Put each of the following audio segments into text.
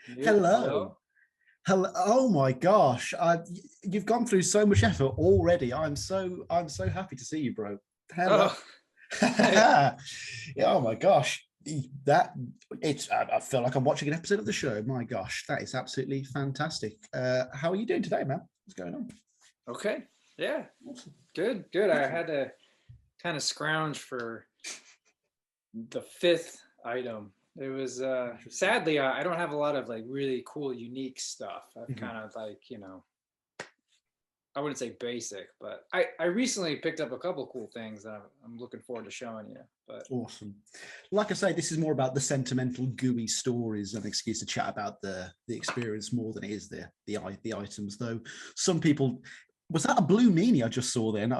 Yep. Hello. Hello. Hello. Oh my gosh. You've gone through so much effort already. I'm so happy to see you, bro. Hello. Oh, hey. Yeah, oh my gosh. That I feel like I'm watching an episode of the show. My gosh, that is absolutely fantastic. How are you doing today, man? What's going on? Okay. Yeah. Awesome. Good. Good. I Excellent. had to kind of scrounge for the fifth item. It was Interesting. sadly I don't have a lot of like really cool, unique stuff. I've Mhm. kind of like I wouldn't say basic, but I recently picked up a couple cool things that I'm looking forward to showing you. But Awesome. Like I say, this is more about the sentimental, gooey stories, an excuse to chat about the experience more than it is the items. Though some people, was that a blue meanie I just saw there? No,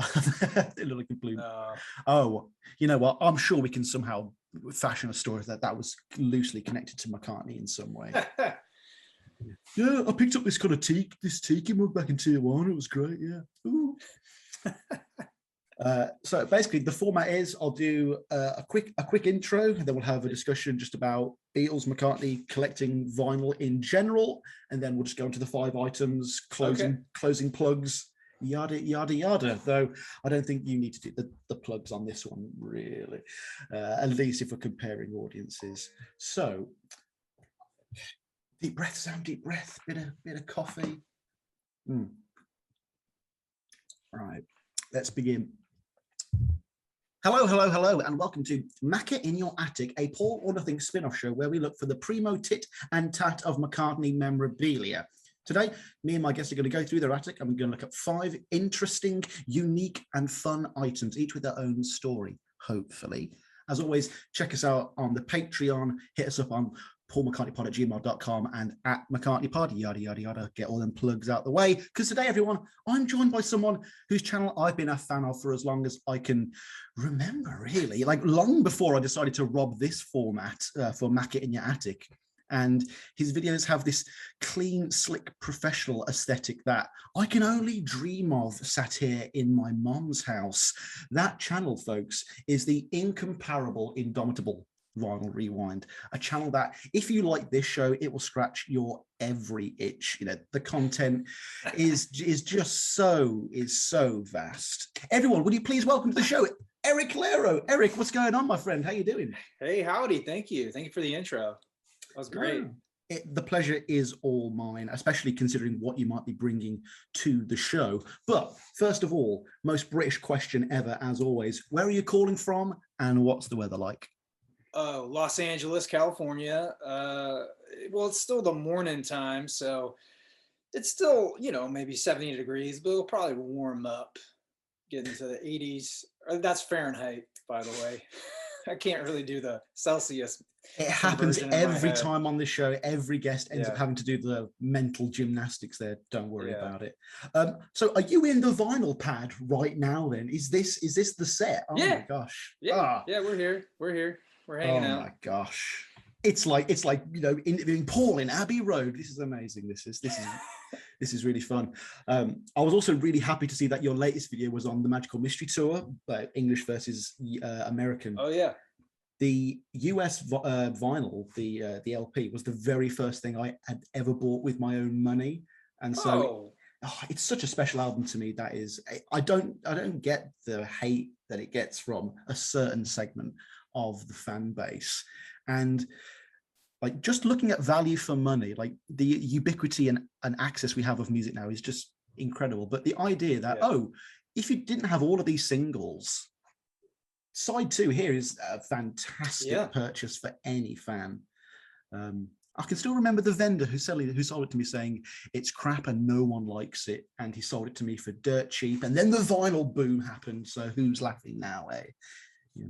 it looked like a blue. uh, Oh, you know what? I'm sure we can somehow fashion a story that was loosely connected to McCartney in some way. Yeah, I picked up this kind of this tiki mug back in Tier One. It was great. Yeah. Ooh. So basically, the format is I'll do a quick intro, and then we'll have a discussion just about Beatles, McCartney, collecting vinyl in general, and then we'll just go into the five items, okay. closing plugs, yada yada yada. Though I don't think you need to do the plugs on this one, really. At least if we're comparing audiences. So deep breath, Sam. Deep breath. Bit of coffee. Mm. Right. Let's begin. Hello, hello, hello, and welcome to Macca in Your Attic, a Paul or Nothing spin-off show where we look for the primo tit and tat of McCartney memorabilia. Today, me and my guests are going to go through their attic and we're going to look at 5 interesting, unique, and fun items, each with their own story, hopefully. As always, check us out on the Patreon, hit us up on paulmccartneypod@gmail.com and at McCartneypod, yada, yada, yada. Get all them plugs out the way. Because today, everyone, I'm joined by someone whose channel I've been a fan of for as long as I can remember, really, like long before I decided to rob this format for Mac It in Your Attic. And his videos have this clean, slick, professional aesthetic that I can only dream of sat here in my mom's house. That channel, folks, is the incomparable, indomitable Vinyl Rewind, a channel that, if you like this show, it will scratch your every itch. You know, the content is so vast. Everyone, would you please welcome to the show Eric Callero? Eric, what's going on, my friend? How you doing? Hey, howdy. Thank you. Thank you for the intro. That was great. No. The pleasure is all mine, especially considering what you might be bringing to the show. But first of all, most British question ever, as always, where are you calling from and what's the weather like? Los Angeles, California. Well, it's still the morning time, so it's still, maybe 70 degrees, but it'll probably warm up, get into the 80s. That's Fahrenheit, by the way. I can't really do the Celsius It happens conversion in my every head. time on this show. Every guest ends up Yeah, having to do the mental gymnastics there. Don't worry yeah, about it. So are you in the vinyl pad right now then? Is this the set? Oh my yeah, gosh. yeah, yeah. We're here. We're here. We're hanging Oh out. my gosh. It's like interviewing Paul in Abbey Road. This is amazing. This is really fun. I was also really happy to see that your latest video was on the Magical Mystery Tour, English versus American. Oh yeah, The US vinyl, the LP, was the very first thing I had ever bought with my own money, and so oh it's such a special album to me. That is, I don't get the hate that it gets from a certain segment of the fan base, and like just looking at value for money, like the ubiquity and access we have of music now is just incredible. But the idea that, yeah, oh, if you didn't have all of these singles, side 2 here is a yeah. fantastic purchase for any fan. I can still remember the vendor who sold it to me saying it's crap and no one likes it, and he sold it to me for dirt cheap. And then the vinyl boom happened. So who's laughing now, eh?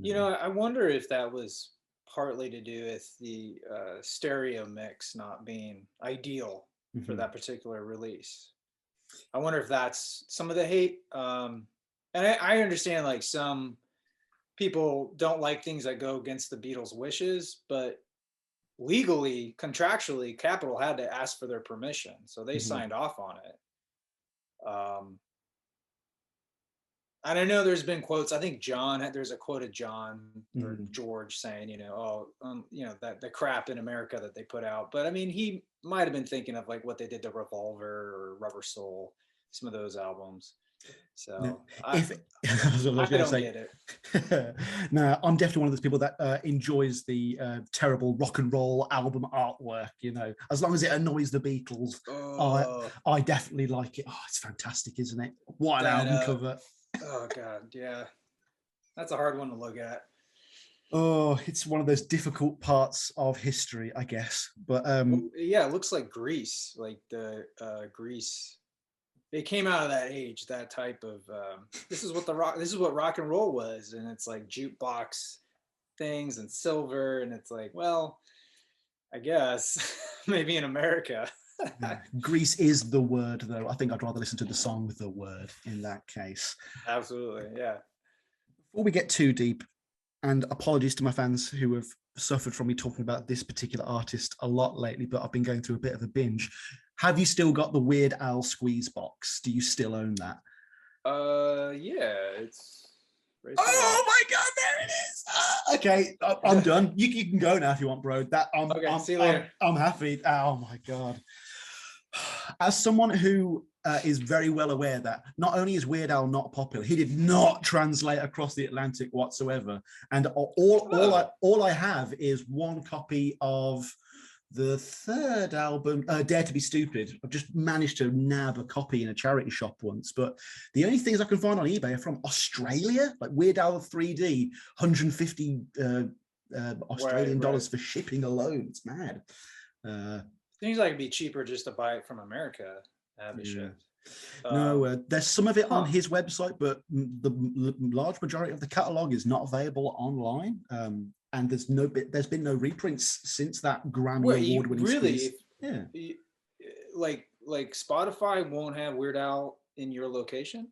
You know. I wonder if that was partly to do with the stereo mix not being ideal for Mm-hmm. that particular release. I wonder if that's some of the hate. And I understand like some people don't like things that go against the Beatles' wishes, but legally, contractually, Capitol had to ask for their permission, so they Mm-hmm. signed off on it. Um, And I know there's been quotes. I think there's a quote of John or Mm. George saying, that the crap in America that they put out. But I mean, he might have been thinking of like what they did to Revolver or Rubber Soul, some of those albums. No, So if I was I going to don't say, get it. no, I'm definitely one of those people that enjoys the terrible rock and roll album artwork. As long as it annoys the Beatles, I Oh, I definitely like it. Oh, it's fantastic, isn't it? What an that album cover! oh God, yeah, that's a hard one to look at. Oh, it's one of those difficult parts of history, I guess. But Well, yeah, it looks like Grease, like the Grease. It came out of that age, that type of. This is what rock and roll was, and it's like jukebox things and silver, and it's like, well, I guess maybe in America. yeah, Grease is the word, though. I think I'd rather listen to the song with the word in that case. Absolutely, yeah. Before we get too deep, and apologies to my fans who have suffered from me talking about this particular artist a lot lately, but I've been going through a bit of a binge. Have you still got the Weird Al squeeze box? Do you still own that? Yeah, it's right there. Oh my God, there it is. Okay, I'm done. You can go now if you want, bro. That Okay, see you later. I'm happy. Oh my God. As someone who is very well aware that not only is Weird Al not popular, he did not translate across the Atlantic whatsoever. And Oh, all I have is one copy of the third album, Dare to Be Stupid. I've just managed to nab a copy in a charity shop once, but the only things I can find on eBay are from Australia, like Weird Al 3D, 150 right, Australian right. dollars for shipping alone. It's mad. Uh, Seems like it'd be cheaper just to buy it from America, have it yeah. shipped. No, there's some of it on Huh. his website, but the large majority of the catalog is not available online. And there's been no reprints since that Grammy Wait, you award-winning really? squeeze. Yeah, You, like Spotify won't have Weird Al in your location?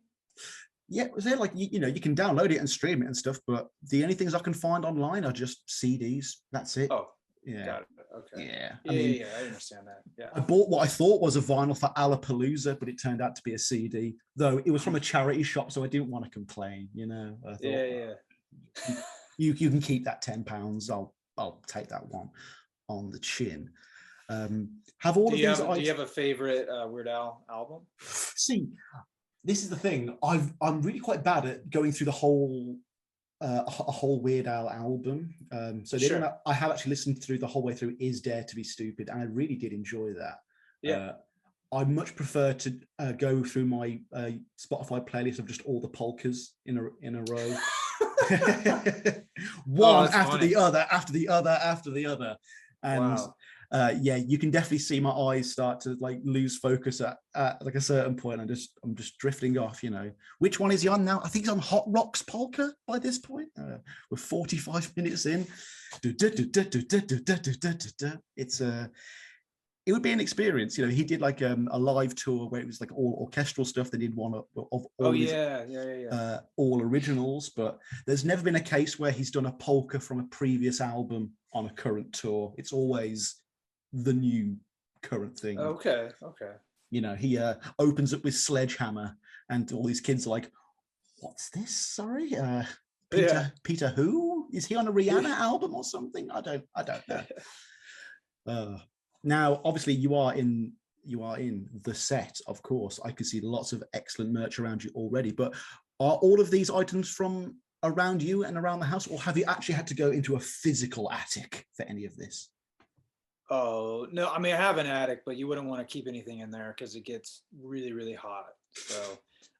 yeah. Was there like you can download it and stream it and stuff, but the only things I can find online are just CDs. That's it. Oh, Yeah, got it. Okay. yeah. I Yeah, mean, yeah, yeah, I understand that. Yeah. I bought what I thought was a vinyl for Alapalooza, but it turned out to be a CD. Though it was from a charity shop, so I didn't want to complain. I thought, Yeah, yeah. you can keep that £10. I'll take that one on the chin. Have all of these Do you items. have a favorite Weird Al album? See, this is the thing. I'm really quite bad at going through the whole a whole Weird Al album. So the only Sure. one I have actually listened through the whole way through is Dare to Be Stupid, and I really did enjoy that. Yeah. I much prefer to go through my Spotify playlist of just all the polkas in a row. Oh, One that's after funny. the other, after the other, after the other. And Wow. yeah, you can definitely see my eyes start to like lose focus at like a certain point. I'm just drifting off. Which one is he on now? I think he's on Hot Rocks Polka by this point. We're 45 minutes in. It's it would be an experience. He did like a live tour where it was like all orchestral stuff. They did one of Oh all of his yeah, yeah, yeah, yeah. all originals, but there's never been a case where he's done a polka from a previous album on a current tour. It's always the new current thing. Okay, okay. He opens up with Sledgehammer, and all these kids are like, "What's this? Sorry, Yeah. Peter who? Is he on a Rihanna album or something? I don't know." Now, obviously, you are in the set, of course. I can see lots of excellent merch around you already, but are all of these items from around you and around the house, or have you actually had to go into a physical attic for any of this? Oh no, I mean I have an attic, but you wouldn't want to keep anything in there because it gets really, really hot. So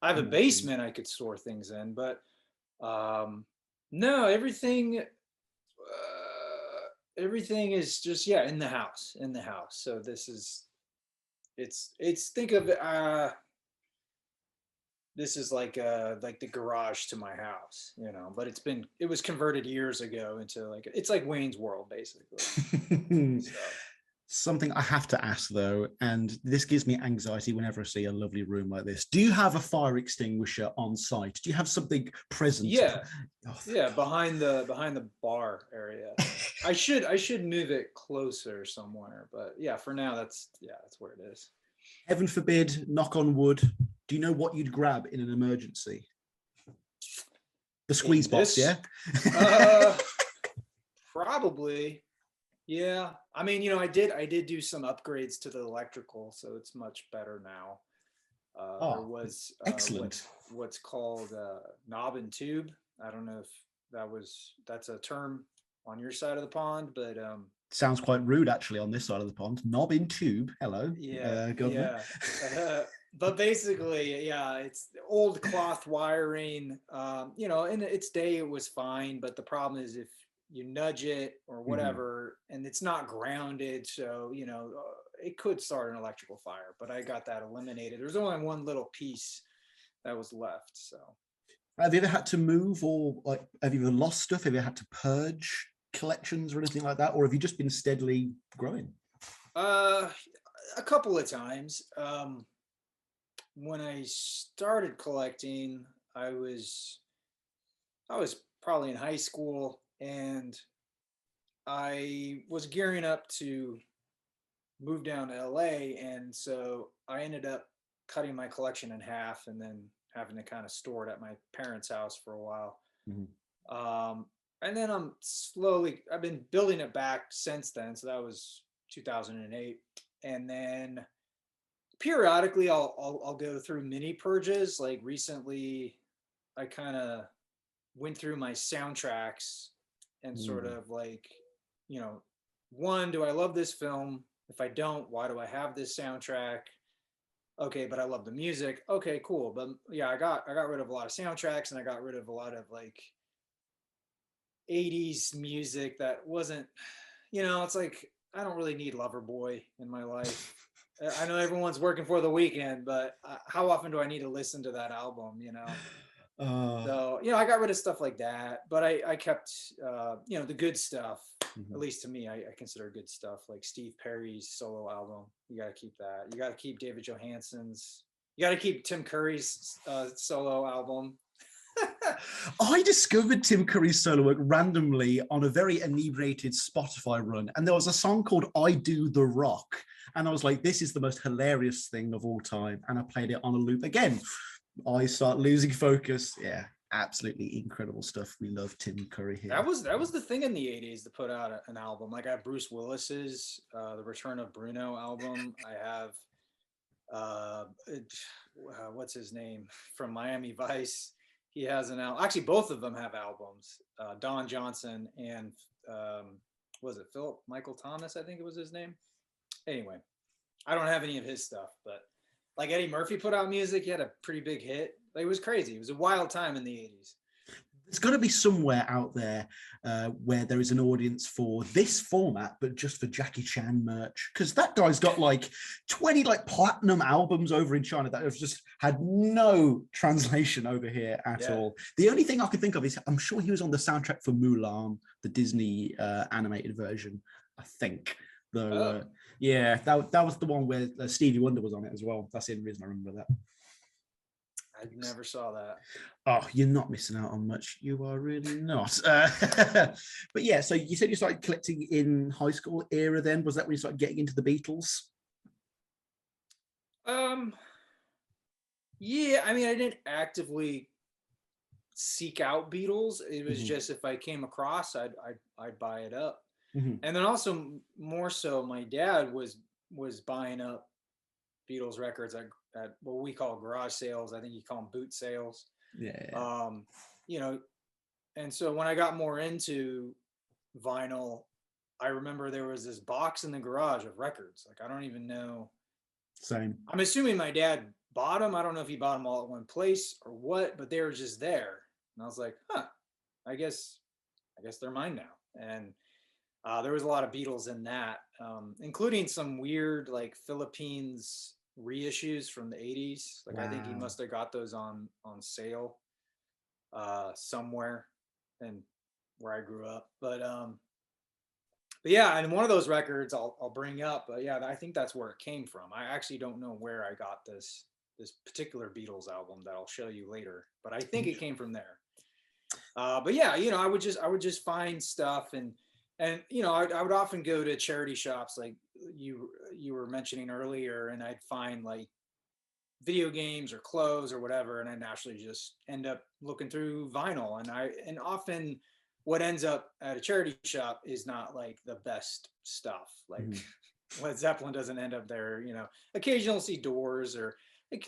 I have a No, geez. basement I could store things in, but no, everything is just yeah in the house, in the house. So it's think of this is like the garage to my house, but it was converted years ago into like it's like Wayne's World basically. So Something I have to ask though, and this gives me anxiety whenever I see a lovely room like this. Do you have a fire extinguisher on site? Do you have something present? yeah, Oh, yeah, behind the bar area. I should move it closer somewhere, but yeah, for now that's where it is. heaven forbid, knock on wood. Do you know what you'd grab in an emergency? The squeeze box, yeah? Uh, Probably. Yeah. I mean, I did do some upgrades to the electrical, so it's much better now. There Oh, was excellent. what's called knob and tube. I don't know if that's a term on your side of the pond, but Sounds quite rude, actually, on this side of the pond. Knob in tube. Hello, yeah, governor. yeah. But basically, yeah, it's old cloth wiring. In its day it was fine, but the problem is if you nudge it or Mhm. whatever, and it's not grounded, so it could start an electrical fire. But I got that eliminated. There's only one little piece that was left. So, Have you ever had to move, or like, have you ever lost stuff? Have you had to purge collections or anything like that? Or have you just been steadily growing? uh, a couple of times. When I started collecting, I was I was probably in high school, and I was gearing up to move down to LA, and so I ended up cutting my collection in half and then having to kind of store it at my parents' house for a while. Mhm. Um, and then I've been building it back since then. So that was 2008. And then periodically I'll go through mini purges. Like recently, I kind of went through my soundtracks and sort Mm. of like, you know, one, do I love this film? If I don't, why do I have this soundtrack? Okay, but I love the music. Okay, cool. But yeah, I got rid of a lot of soundtracks, and I got rid of a lot of like 80s music that wasn't, it's like I don't really need Loverboy in my life. I know everyone's working for the weekend, but how often do I need to listen to that album? Uh, So, I got rid of stuff like that, but I kept, the good stuff, at mhm. least to me, I consider good stuff like Steve Perry's solo album. You got to keep that. You got to keep David Johansen's. You got to keep Tim Curry's solo album. I discovered Tim Curry's solo work randomly on a very inebriated Spotify run, and there was a song called "I Do the Rock," and I was like, "This is the most hilarious thing of all time," and I played it on a loop again. I start losing focus. Yeah, absolutely incredible stuff. We love Tim Curry That here. was that was the thing in the '80s to put out an album. Like I have Bruce Willis's "The Return of Bruno" album. I have what's his name from Miami Vice. He has an album. Actually, both of them have albums. Don Johnson and was it Philip Michael Thomas? I think it was his name. Anyway, I don't have any of his stuff, but like Eddie Murphy put out music. He had a pretty big hit. Like, it was crazy. It was a wild time in the '80s. There's got to be somewhere out there where there is an audience for this format, but just for Jackie Chan merch. Because that guy's got like 20 like platinum albums over in China that have just had no translation over here at Yeah. all. The only thing I can think of is I'm sure he was on the soundtrack for Mulan, the Disney animated version, I think. Though, Oh, yeah, that was the one where Stevie Wonder was on it as well. That's the only reason I remember that. I never saw that. Oh, you're not missing out on much. You are really not. But yeah, so you said you started collecting in high school era then. Was that when you started getting into the Beatles? Um, yeah, I mean, I didn't actively seek out Beatles. It was Mm-hmm. just if I came across, I'd buy it up. Mm-hmm. And then also more so, my dad was buying up Beatles records at what we call garage sales. I think you call them boot sales. Yeah. Um, you know, and so when I got more into vinyl, I remember there was this box in the garage of records. Like I don't even know. Same. I'm assuming my dad bought them. I don't know if he bought them all at one place or what, but they were just there. And I was like, huh, I guess they're mine now. And there was a lot of Beatles in that, including some weird like Philippines reissues from the '80s. Like I think he Wow. must have got those on sale somewhere, and where I grew up. But yeah, and one of those records I'll bring up. But yeah, I think that's where it came from. I actually don't know where I got this particular Beatles album that I'll show you later, but I think it came from there. But yeah, I would just find stuff, and I would often go to charity shops like you were mentioning earlier, and I'd find like video games or clothes or whatever, and I naturally just end up looking through vinyl. And often what ends up at a charity shop is not like the best stuff. Like Led Zeppelin doesn't end up there. Occasionally see Doors, or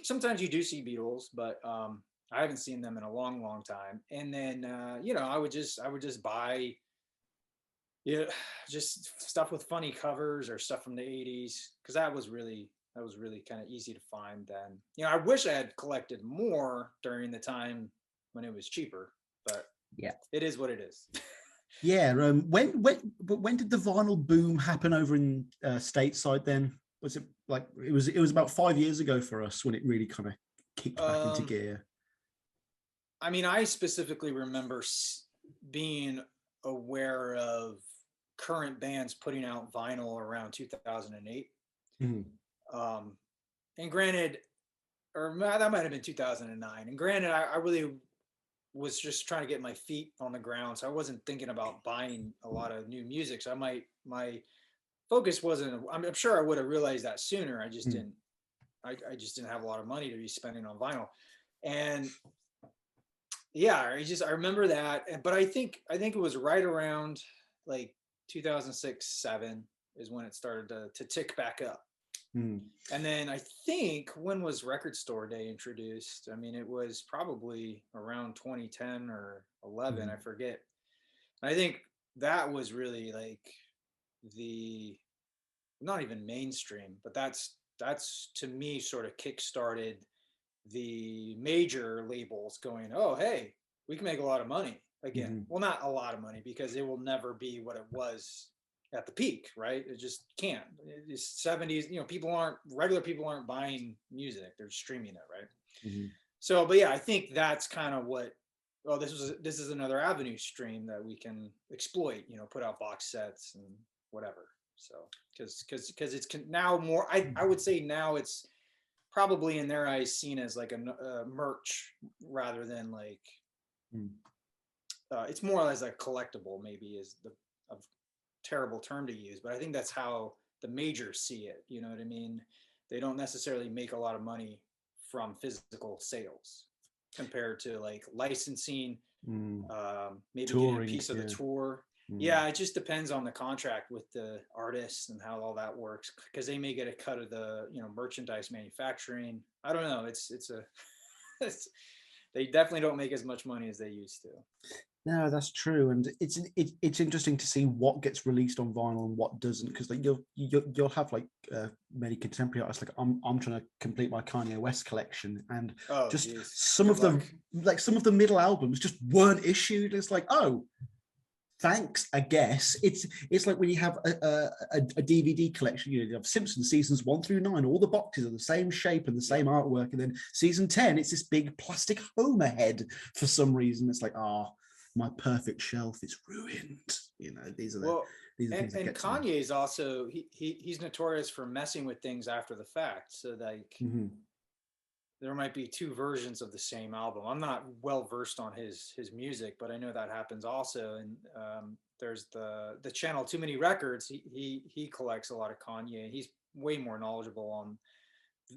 sometimes you do see Beatles, but I haven't seen them in a long, long time. And then I would just buy yeah, just stuff with funny covers or stuff from the 80s, because that was really kind of easy to find then. I wish I had collected more during the time when it was cheaper, but Yeah. it is what it is. Yeah. When did the vinyl boom happen over in stateside then? Was it like it was about 5 years ago for us when it really kind of kicked back into gear? I mean, I specifically remember being aware of current bands putting out vinyl around 2008. Um, and granted, or that might have been 2009. And granted, I really was just trying to get my feet on the ground, so I wasn't thinking about buying a lot of new music. So my focus wasn't. I'm sure I would have realized that sooner. I just didn't. I just didn't have a lot of money to be spending on vinyl, and yeah, I remember that. But I think it was right around like 2006-7 is when it started to tick back up. And then I think, when was Record Store Day introduced? I mean, it was probably around 2010 or 11, I forget. I think that was really like the, not even mainstream, but that's to me sort of kickstarted the major labels going, oh, hey, we can make a lot of money again. Well, not a lot of money, because it will never be what it was at the peak, right? It just can't. It's 70s, regular people aren't buying music, they're streaming it, right? So, but yeah, I think that's kind of what, well, this is another avenue stream that we can exploit, put out box sets and whatever. So, because it's now more, I would say now it's probably in their eyes seen as like a merch rather than like it's more as a collectible, maybe is a terrible term to use, but I think that's how the majors see it. You know what I mean? They don't necessarily make a lot of money from physical sales compared to like licensing, maybe touring, getting a piece of the tour. Yeah, it just depends on the contract with the artists and how all that works, because they may get a cut of the merchandise manufacturing. I don't know. They definitely don't make as much money as they used to. No, that's true, and it's interesting to see what gets released on vinyl and what doesn't, because like you'll have like many contemporary artists. Like I'm trying to complete my Kanye West collection, and some of the middle albums just weren't issued. It's like, oh, thanks, I guess. It's like when you have a DVD collection, you have Simpsons seasons 1 through 9, all the boxes are the same shape and the same artwork, and then season 10, it's this big plastic Homer head for some reason. It's like, my perfect shelf is ruined. These are the things that get to me. And Kanye's also he's notorious for messing with things after the fact. So like there might be two versions of the same album. I'm not well versed on his music, but I know that happens also. And there's the channel Too Many Records. He collects a lot of Kanye. He's way more knowledgeable on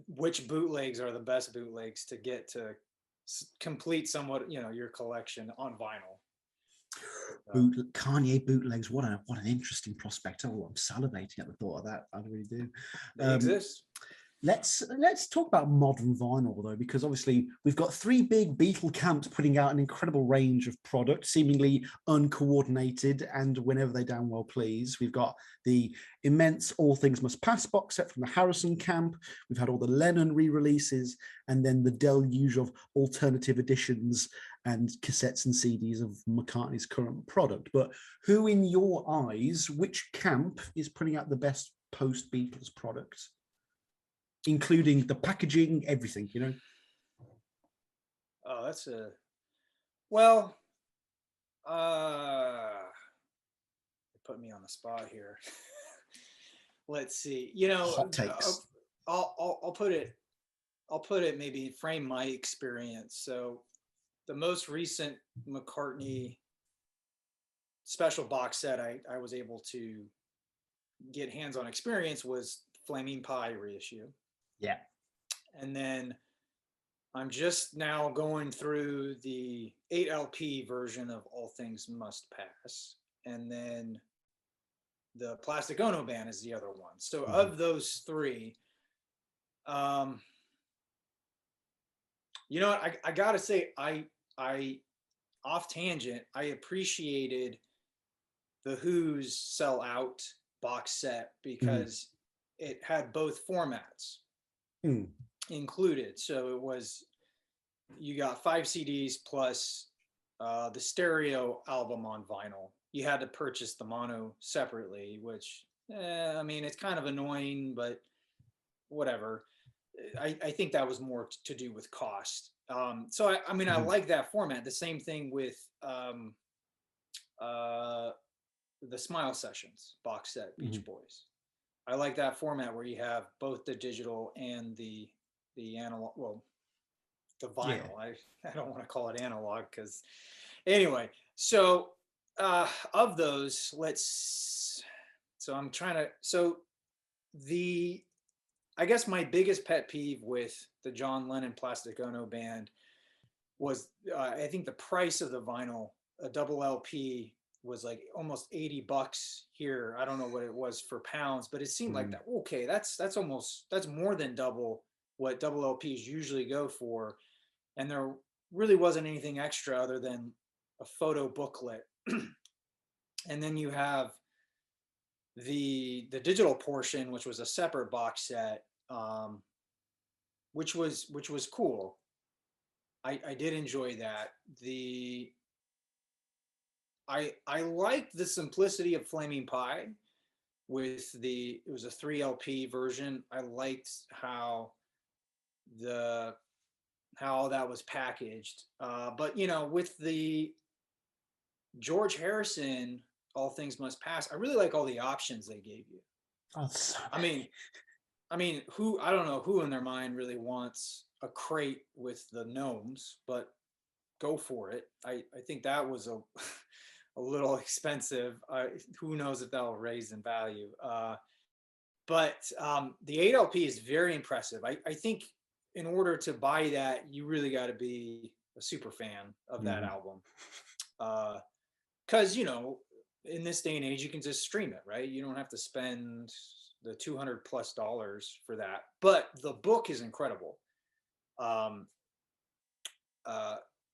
which bootlegs are the best bootlegs to get to complete somewhat your collection on vinyl. Kanye bootlegs, what an interesting prospect. Oh, I'm salivating at the thought of that. I really do. They exist. Let's talk about modern vinyl, though, because obviously we've got three big Beatle camps putting out an incredible range of product, seemingly uncoordinated and whenever they damn well please. We've got the immense All Things Must Pass box set from the Harrison camp. We've had all the Lennon re-releases, and then the deluge of alternative editions and cassettes and CDs of McCartney's current product. But who, in your eyes, which camp is putting out the best post-Beatles product? Including the packaging, everything, Oh, that's put me on the spot here. Let's see. Hot takes. I'll put it maybe frame my experience. So the most recent McCartney special box set I was able to get hands-on experience was Flaming Pie reissue. Yeah. And then I'm just now going through the 8LP version of All Things Must Pass. And then the Plastic Ono band is the other one. So of those three, um, you know what? I gotta say, I off tangent, I appreciated the Who's Sell Out box set Mm. because it had both formats Mm. included. So it was, you got 5 CDs plus the stereo album on vinyl. You had to purchase the mono separately, which I mean, it's kind of annoying, but whatever. I think that was more to do with cost. So I mean, I like that format. The same thing with uh, the Smile Sessions box set, Beach Boys. I like that format where you have both the digital and the analog. Well, the Yeah. vinyl. I don't want to call it analog because anyway. So of those, let's. So I'm trying to. So the I guess my biggest pet peeve with the John Lennon Plastic Ono band was I think the price of the vinyl, a double LP was like almost $80 here. I don't know what it was for pounds, but it seemed like that. Okay, that's more than double what double LPs usually go for, and there really wasn't anything extra other than a photo booklet. And then you have the digital portion, which was a separate box set, which was cool. I did enjoy that. I liked the simplicity of Flaming Pie with it was a 3 LP version. I liked the how that was packaged. But with the George Harrison All Things Must Pass, I really like all the options they gave you. Oh, so I mean, who I don't know who in their mind really wants a crate with the gnomes, but go for it. I think that was a a little expensive. Who knows if that'll raise in value? But the 8 LP is very impressive. I think in order to buy that, you really got to be a super fan of that album. Because in this day and age, you can just stream it, right? You don't have to spend the $200+ for that. But the book is incredible. Um,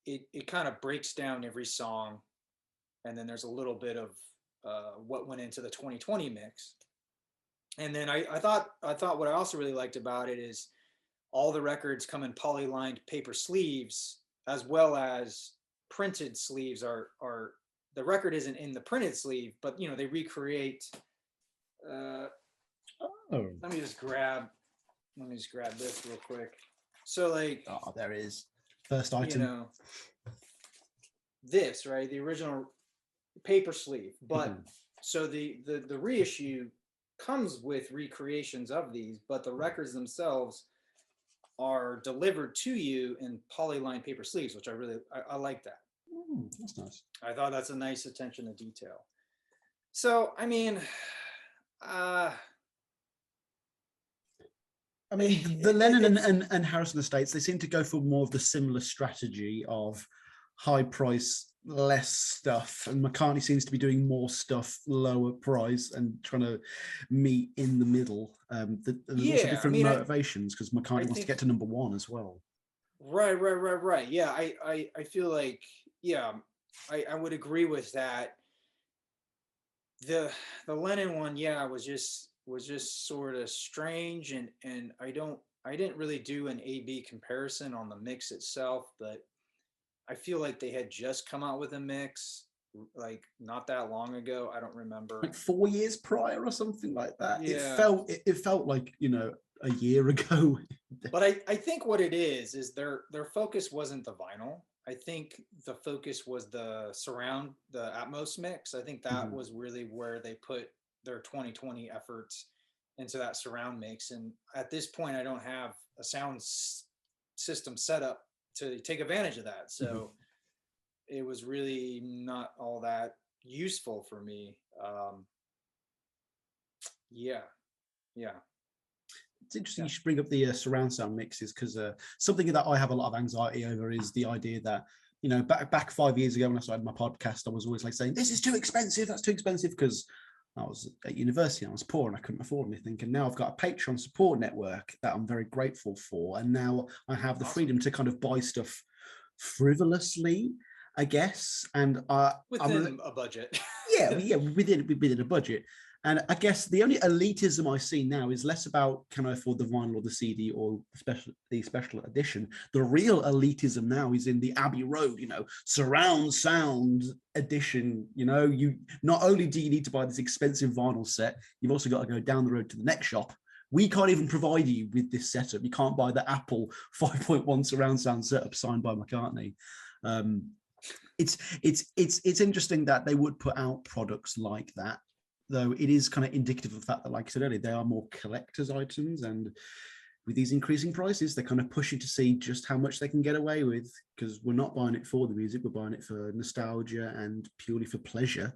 it kind of breaks down every song, and then there's a little bit of what went into the 2020 mix. And then I thought what I also really liked about it is all the records come in polylined paper sleeves, as well as printed sleeves. Are The record isn't in the printed sleeve, but they recreate. Uh, Oh. let me just grab this real quick. So There it is. First item. This, right, the original paper sleeve, but so the reissue comes with recreations of these, but the records themselves are delivered to you in polyline paper sleeves, which I like that. That's nice. I thought that's a nice attention to detail. So I mean, the Lennon and Harrison estates, they seem to go for more of the similar strategy of high price, less stuff, and McCartney seems to be doing more stuff, lower price, and trying to meet in the middle. There's also different motivations because McCartney wants to get to number one as well. Right. Yeah, I feel like, yeah, I would agree with that. The Lennon one, yeah, was just sort of strange, and I didn't really do an A/B comparison on the mix itself, but I feel like they had just come out with a mix like not that long ago. I don't remember. Like 4 years prior or something like that. Yeah. It felt like, a year ago. But I think what it is their focus wasn't the vinyl. I think the focus was the Atmos mix. I think that was really where they put their 2020 efforts into that surround mix. And at this point, I don't have a sound system set up to take advantage of that. So it was really not all that useful for me. Yeah. It's interesting Yeah. you should bring up the surround sound mixes because something that I have a lot of anxiety over is the idea that, you know, back 5 years ago when I started my podcast, I was always like saying, this is too expensive, that's too expensive, because I was at university and I was poor and I couldn't afford anything. And now I've got a Patreon support network that I'm very grateful for. And now I have the Awesome. freedom to kind of buy stuff frivolously, I guess. And Within a budget. yeah, within a budget. And I guess the only elitism I see now is less about can I afford the vinyl or the CD or the special edition. The real elitism now is in the Abbey Road, you know, surround sound edition. You know, you not only do you need to buy this expensive vinyl set, you've also got to go down the road to the next shop. We can't even provide you with this setup. You can't buy the Apple 5.1 surround sound setup signed by McCartney. It's interesting that they would put out products like that, though it is kind of indicative of the fact that, like I said earlier, they are more collector's items, and with these increasing prices, they're kind of pushing to see just how much they can get away with, because we're not buying it for the music, we're buying it for nostalgia and purely for pleasure.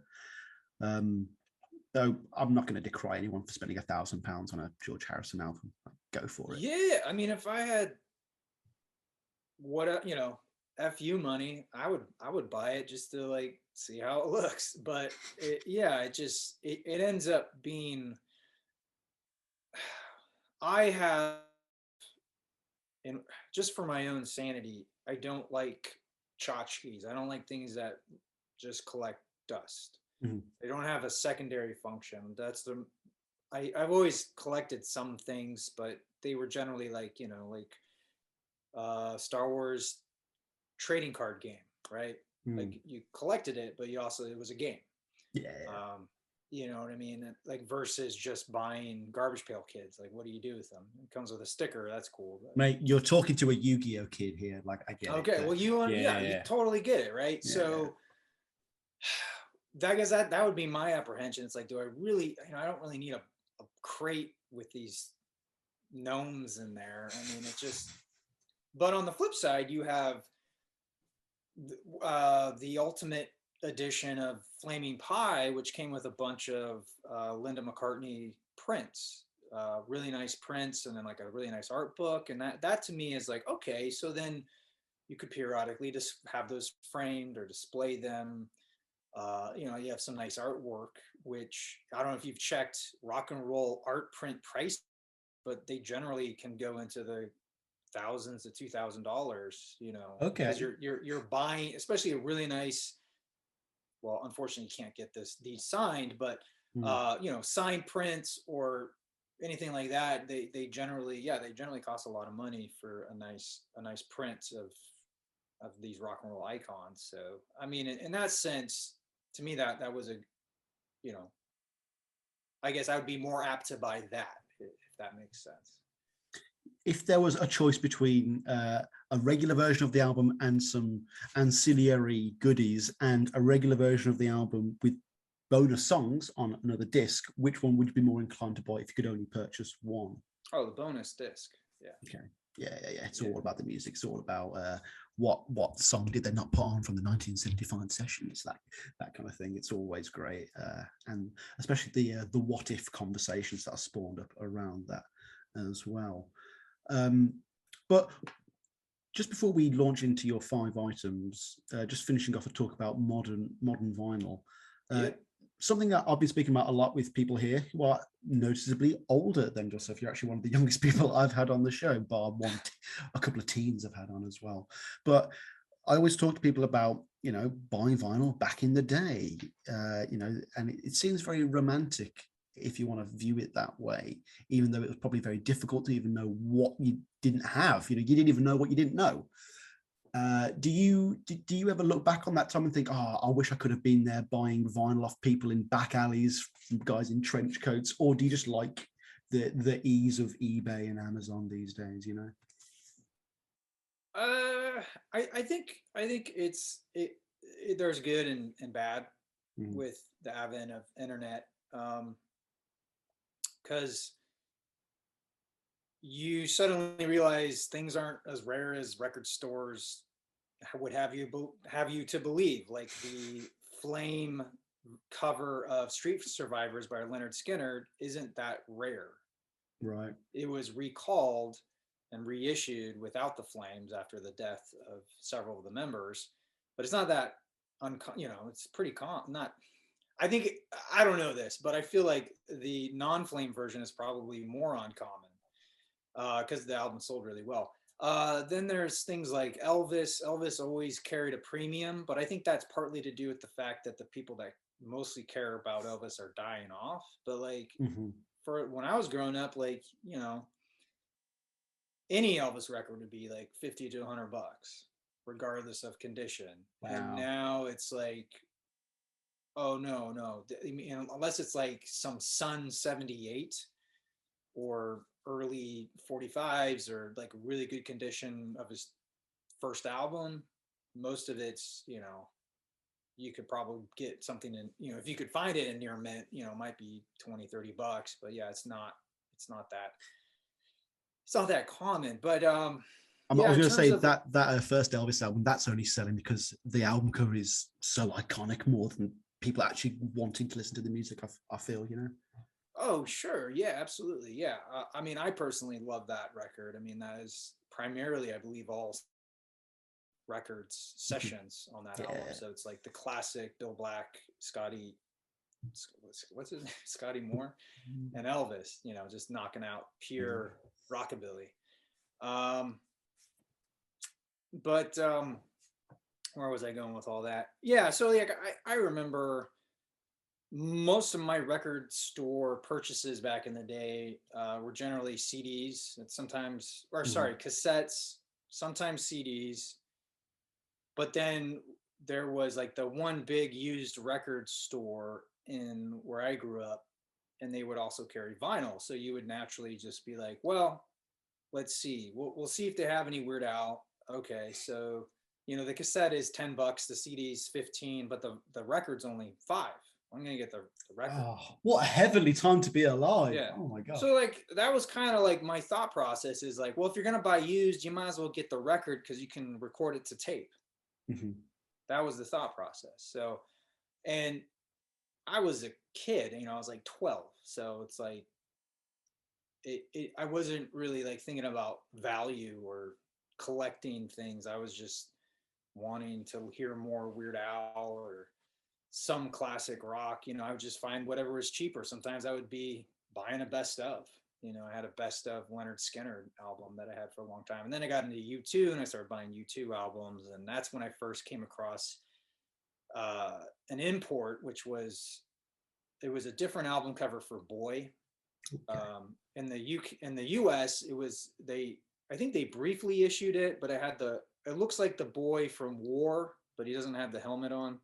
Though I'm not going to decry anyone for spending £1,000 on a George Harrison album. Go for it. Yeah, I mean, if I had you know, FU money, I would buy it just to like see how it looks. But it ends up being, I have, and just for my own sanity, I don't like tchotchkes. I don't like things that just collect dust. Mm-hmm. They don't have a secondary function. I've always collected some things, but they were generally like, you know, like Star Wars trading card game, right? Like you collected it, but it was a game. Yeah. You know what I mean? Like versus just buying Garbage Pail Kids. Like, what do you do with them? It comes with a sticker. That's cool. But... Mate, you're talking to a Yu-Gi-Oh kid here. Like, I get it. Okay, well, you totally get it, right? Yeah. So, I guess that would be my apprehension. It's like, do I really? You know, I don't really need a crate with these gnomes in there. I mean, it just. But on the flip side, you have the ultimate edition of Flaming Pie, which came with a bunch of Linda McCartney prints, really nice prints, and then like a really nice art book. And that to me is like, okay, so then you could periodically just have those framed or display them. You know, you have some nice artwork, which I don't know if you've checked rock and roll art print price, but they generally can go into the thousands to $2,000, you know, okay, because you're buying, especially a really nice, well, unfortunately you can't get these signed, but you know, signed prints or anything like that, they generally cost a lot of money for a nice print of these rock and roll icons. So I mean, in that sense, to me that was a, you know, I guess I would be more apt to buy that, if that makes sense. If there was a choice between a regular version of the album and some ancillary goodies and a regular version of the album with bonus songs on another disc, which one would you be more inclined to buy if you could only purchase one? Oh, the bonus disc. Yeah. Okay. Yeah. It's all about the music. It's all about what song did they not put on from the 1975 sessions, that kind of thing. It's always great, and especially the what if conversations that are spawned up around that as well. But just before we launch into your 5 items, just finishing off a talk about modern vinyl. Something that I've been speaking about a lot with people here who are noticeably older than yourself. You're actually one of the youngest people I've had on the show, bar a couple of teens I've had on as well. But I always talk to people about, you know, buying vinyl back in the day, you know, and it seems very romantic if you want to view it that way, even though it was probably very difficult to even know what you didn't have. You know, you didn't even know what you didn't know. Do you ever look back on that time and think, oh, I wish I could have been there buying vinyl off people in back alleys from guys in trench coats? Or do you just like the ease of eBay and Amazon these days, you know? I think there's good and bad with the advent of internet, because you suddenly realize things aren't as rare as record stores would have you to believe. Like the flame cover of Street Survivors by Leonard Skinner isn't that rare. Right. It was recalled and reissued without the Flames after the death of several of the members. But it's not that it's pretty not. I think I don't know this, but I feel like the non-Flame version is probably more uncommon because the album sold really well. Then there's things like Elvis. Elvis always carried a premium, but I think that's partly to do with the fact that the people that mostly care about Elvis are dying off. But like for when I was growing up, like any Elvis record would be like 50 to $100, regardless of condition. Wow. And now it's like, oh no, unless it's like some Sun 78 or early 45s or like really good condition of his first album, most of it's you could probably get something in if you could find it in near mint, it might be $20-$30, but yeah, it's not that common. But I was going to say that first Elvis album, that's only selling because the album cover is so iconic more than people actually wanting to listen to the music. I feel. Oh, sure. Yeah, absolutely. Yeah. I mean, I personally love that record. I mean, that is primarily, I believe, all records sessions on that album. So it's like the classic Bill Black, Scotty, what's his name? Scotty Moore and Elvis, just knocking out pure rockabilly. But where was I going with all that? Yeah. So like, I remember most of my record store purchases back in the day were generally CDs and sometimes, cassettes, sometimes CDs. But then there was like the one big used record store in where I grew up, and they would also carry vinyl. So you would naturally just be like, well, let's see. We'll see if they have any Weird Al. Okay, so the cassette is $10, the CD's 15, but the record's only $5. I'm gonna get the record. Oh, what a heavenly time to be alive! Yeah. Oh my god. So like that was kind of like my thought process is like, well, if you're gonna buy used, you might as well get the record because you can record it to tape. That was the thought process. So, and I was a kid, I was like 12, so it's like I wasn't really like thinking about value or collecting things. I was just wanting to hear more Weird Al or some classic rock. I would just find whatever was cheaper. Sometimes I would be buying a best of. I had a best of Leonard Skinner album that I had for a long time. And then I got into U2 and I started buying U2 albums. And that's when I first came across an import, which was, it was a different album cover for Boy. In the US, it was, I think they briefly issued it, but it looks like the boy from War, but he doesn't have the helmet on.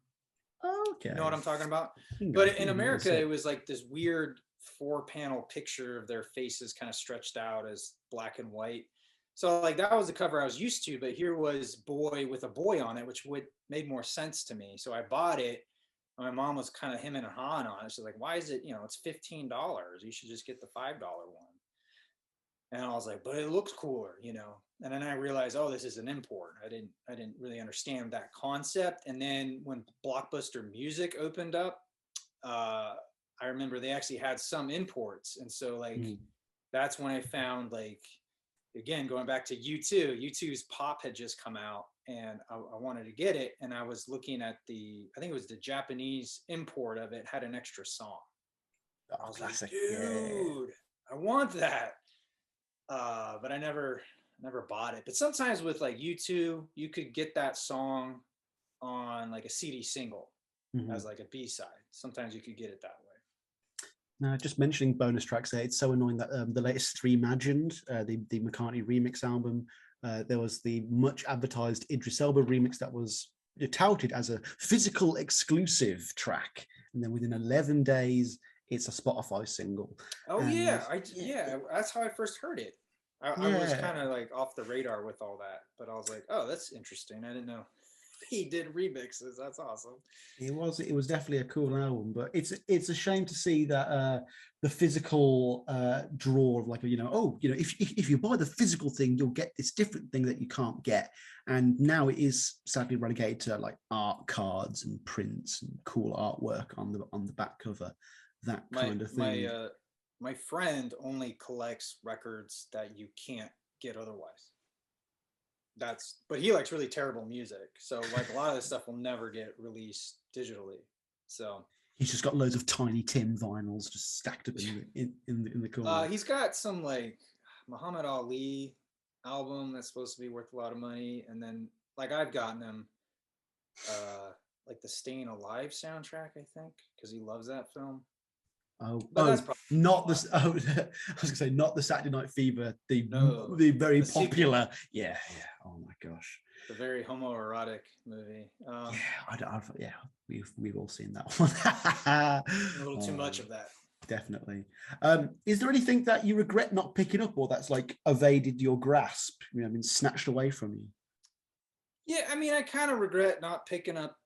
Okay. You know what I'm talking about? But in America, it was like this weird 4-panel picture of their faces kind of stretched out as black and white. So like that was the cover I was used to, but here was Boy with a boy on it, which made more sense to me. So I bought it. My mom was kind of hemming and hawing on it. She's like, why is it, it's $15. You should just get the $5 one. And I was like, but it looks cooler, And then I realized, oh, this is an import. I didn't really understand that concept. And then when Blockbuster Music opened up, I remember they actually had some imports. And so like, that's when I found like, again, going back to U2's Pop had just come out and I wanted to get it. And I was looking at I think it was the Japanese import of it had an extra song. I was classic. Like, dude, I want that. But I never bought it. But sometimes with like U2, you could get that song on like a CD single as like a B-side. Sometimes you could get it that way. Now, just mentioning bonus tracks there, it's so annoying that the latest Reimagined, the McCartney remix album, there was the much advertised Idris Elba remix that was touted as a physical exclusive track. And then within 11 days, it's a Spotify single. Oh, yeah. That's how I first heard it. I was kind of like off the radar with all that, but I was like, oh, that's interesting. I didn't know he did remixes. That's awesome. It was definitely a cool album, but it's a shame to see that the physical draw of like, if you buy the physical thing, you'll get this different thing that you can't get. And now it is sadly relegated to like art cards and prints and cool artwork on the back cover, that kind of thing. my friend only collects records that you can't get otherwise. But he likes really terrible music, so like a lot of this stuff will never get released digitally. So He's just got loads of Tiny Tim vinyls just stacked up in the corner. he's got some like Muhammad Ali album that's supposed to be worth a lot of money, and then like I've gotten him like the Staying Alive soundtrack, I think, because he loves that film. But that's probably not the. Oh, I was gonna say not the Saturday Night Fever, the very the popular. sequel. Yeah. Oh my gosh. The very homoerotic movie. Yeah, we've all seen that one. A little too much of that. Definitely. Is there anything that you regret not picking up, or that's like evaded your grasp? Been snatched away from you? Yeah, I mean, I kind of regret not picking up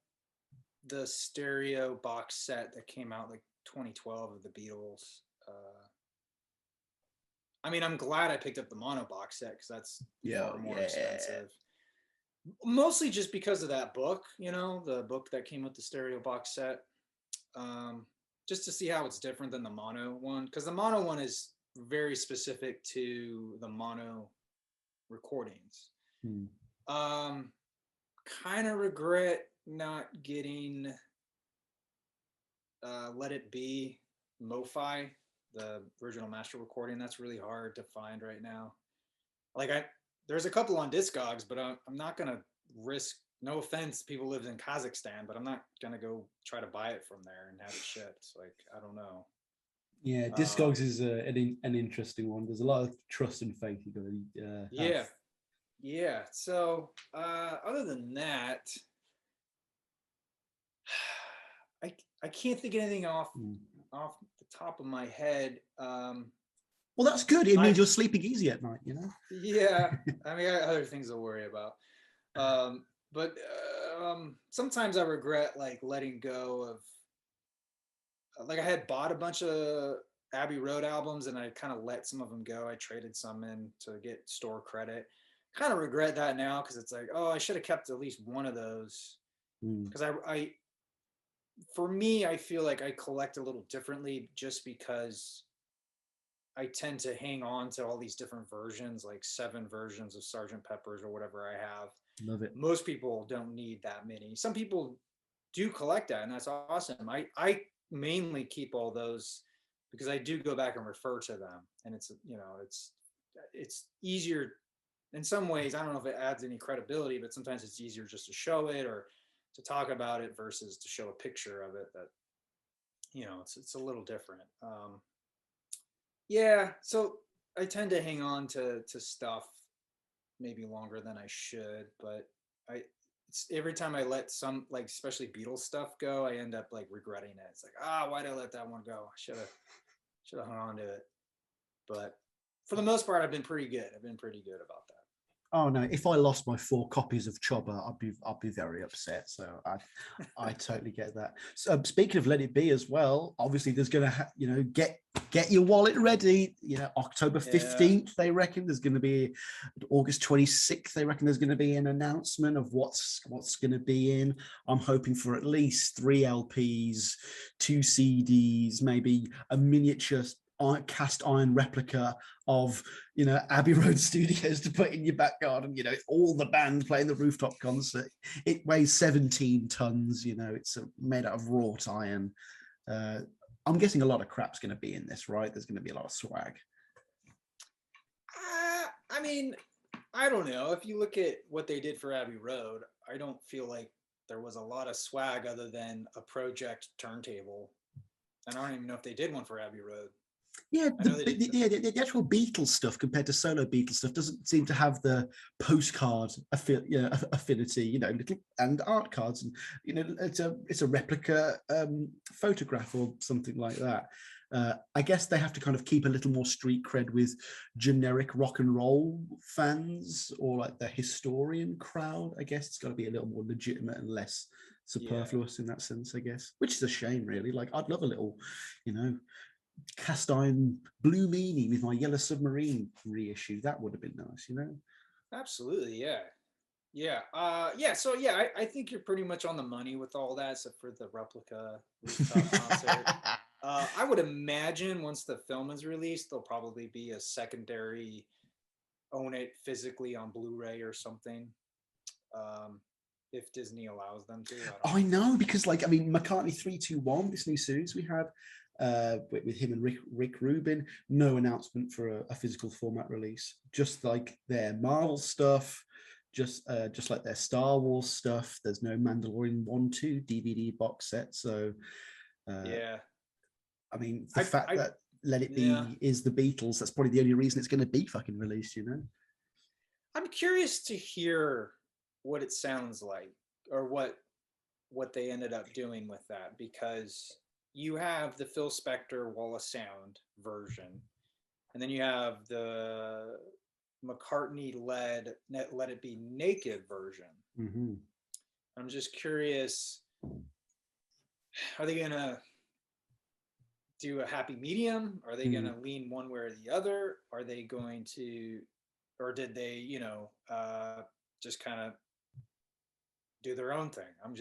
the stereo box set that came out like 2012 of the Beatles. I mean, I'm glad I picked up the mono box set because that's far more expensive. Mostly just because of that book, the book that came with the stereo box set. Just to see how it's different than the mono one, because the mono one is very specific to the mono recordings. Kind of regret not getting Let It Be MoFi, the original master recording. That's really hard to find right now. There's a couple on Discogs, but I'm not gonna risk. No offense, people live in Kazakhstan, but I'm not gonna go try to buy it from there and have it shipped. Like, I don't know. Yeah, Discogs is an interesting one. There's a lot of trust and faith you got to. Yeah. So other than that, I can't think of anything off the top of my head. Well, that's good. It means you're sleeping easy at night, Yeah, I mean, I got other things to worry about. But sometimes I regret like letting go of, like I had bought a bunch of Abbey Road albums and I kind of let some of them go. I traded some in to get store credit. Kind of regret that now because it's like, oh, I should have kept at least one of those. Because for me, I feel like I collect a little differently just because I tend to hang on to all these different versions, like 7 versions of Sgt. Pepper's or whatever I have. Love it. Most people don't need that many. Some people do collect that, and that's awesome. I mainly keep all those because I do go back and refer to them, and it's easier in some ways. I don't know if it adds any credibility, but sometimes it's easier just to show it or to talk about it versus to show a picture of it that it's a little different. So I tend to hang on to stuff maybe longer than I should, but every time I let some, like especially Beatles stuff go, I end up like regretting it. It's like, why did I let that one go? I should have hung on to it. But for the most part, I've been pretty good. I've been pretty good about that. Oh no! If I lost my 4 copies of Chopper, I'd be very upset. So I totally get that. So speaking of Let It Be as well, obviously there's going to get your wallet ready. October 15th, they reckon there's going to be August 26th. They reckon there's going to be an announcement of what's going to be in. I'm hoping for at least 3 LPs, 2 CDs, maybe a miniature cast iron replica of Abbey Road Studios to put in your back garden. All the band playing the rooftop concert. It weighs 17 tons. It's made out of wrought iron. I'm guessing a lot of crap's going to be in this, right? There's going to be a lot of swag. I mean, I don't know. If you look at what they did for Abbey Road, I don't feel like there was a lot of swag other than a project turntable. And I don't even know if they did one for Abbey Road. Yeah, the actual Beatles stuff compared to solo Beatles stuff doesn't seem to have the postcard affinity, little and art cards, and it's a replica photograph or something like that. I guess they have to kind of keep a little more street cred with generic rock and roll fans or like the historian crowd. I guess it's got to be a little more legitimate and less superfluous in that sense, I guess, which is a shame, really. Like, I'd love a little, cast iron Blue Meanie with my Yellow Submarine reissue. That would have been nice, Absolutely, yeah. So I think you're pretty much on the money with all that, except for the replica rooftop concert. I would imagine once the film is released, there'll probably be a secondary own it physically on Blu-ray or something. If Disney allows them to. I know, because like, I mean, McCartney 321, this new series we had with him and Rick Rubin, no announcement for a physical format release, just like their Marvel stuff, just like their Star Wars stuff. There's no Mandalorian 1-2 DVD box set. So Yeah. I mean, the fact I that Let It Be yeah. is the Beatles, that's probably the only reason it's going to be fucking released, you know? I'm curious to hear what it sounds like, or what they ended up doing with that, because you have the Phil Spector Wall of Sound version, and then you have the McCartney led Let It Be Naked version. Mm-hmm. I'm just curious, are they gonna do a happy medium? Are they gonna lean one way or the other? Are they going to, or did they, just kind of do their own thing? I'm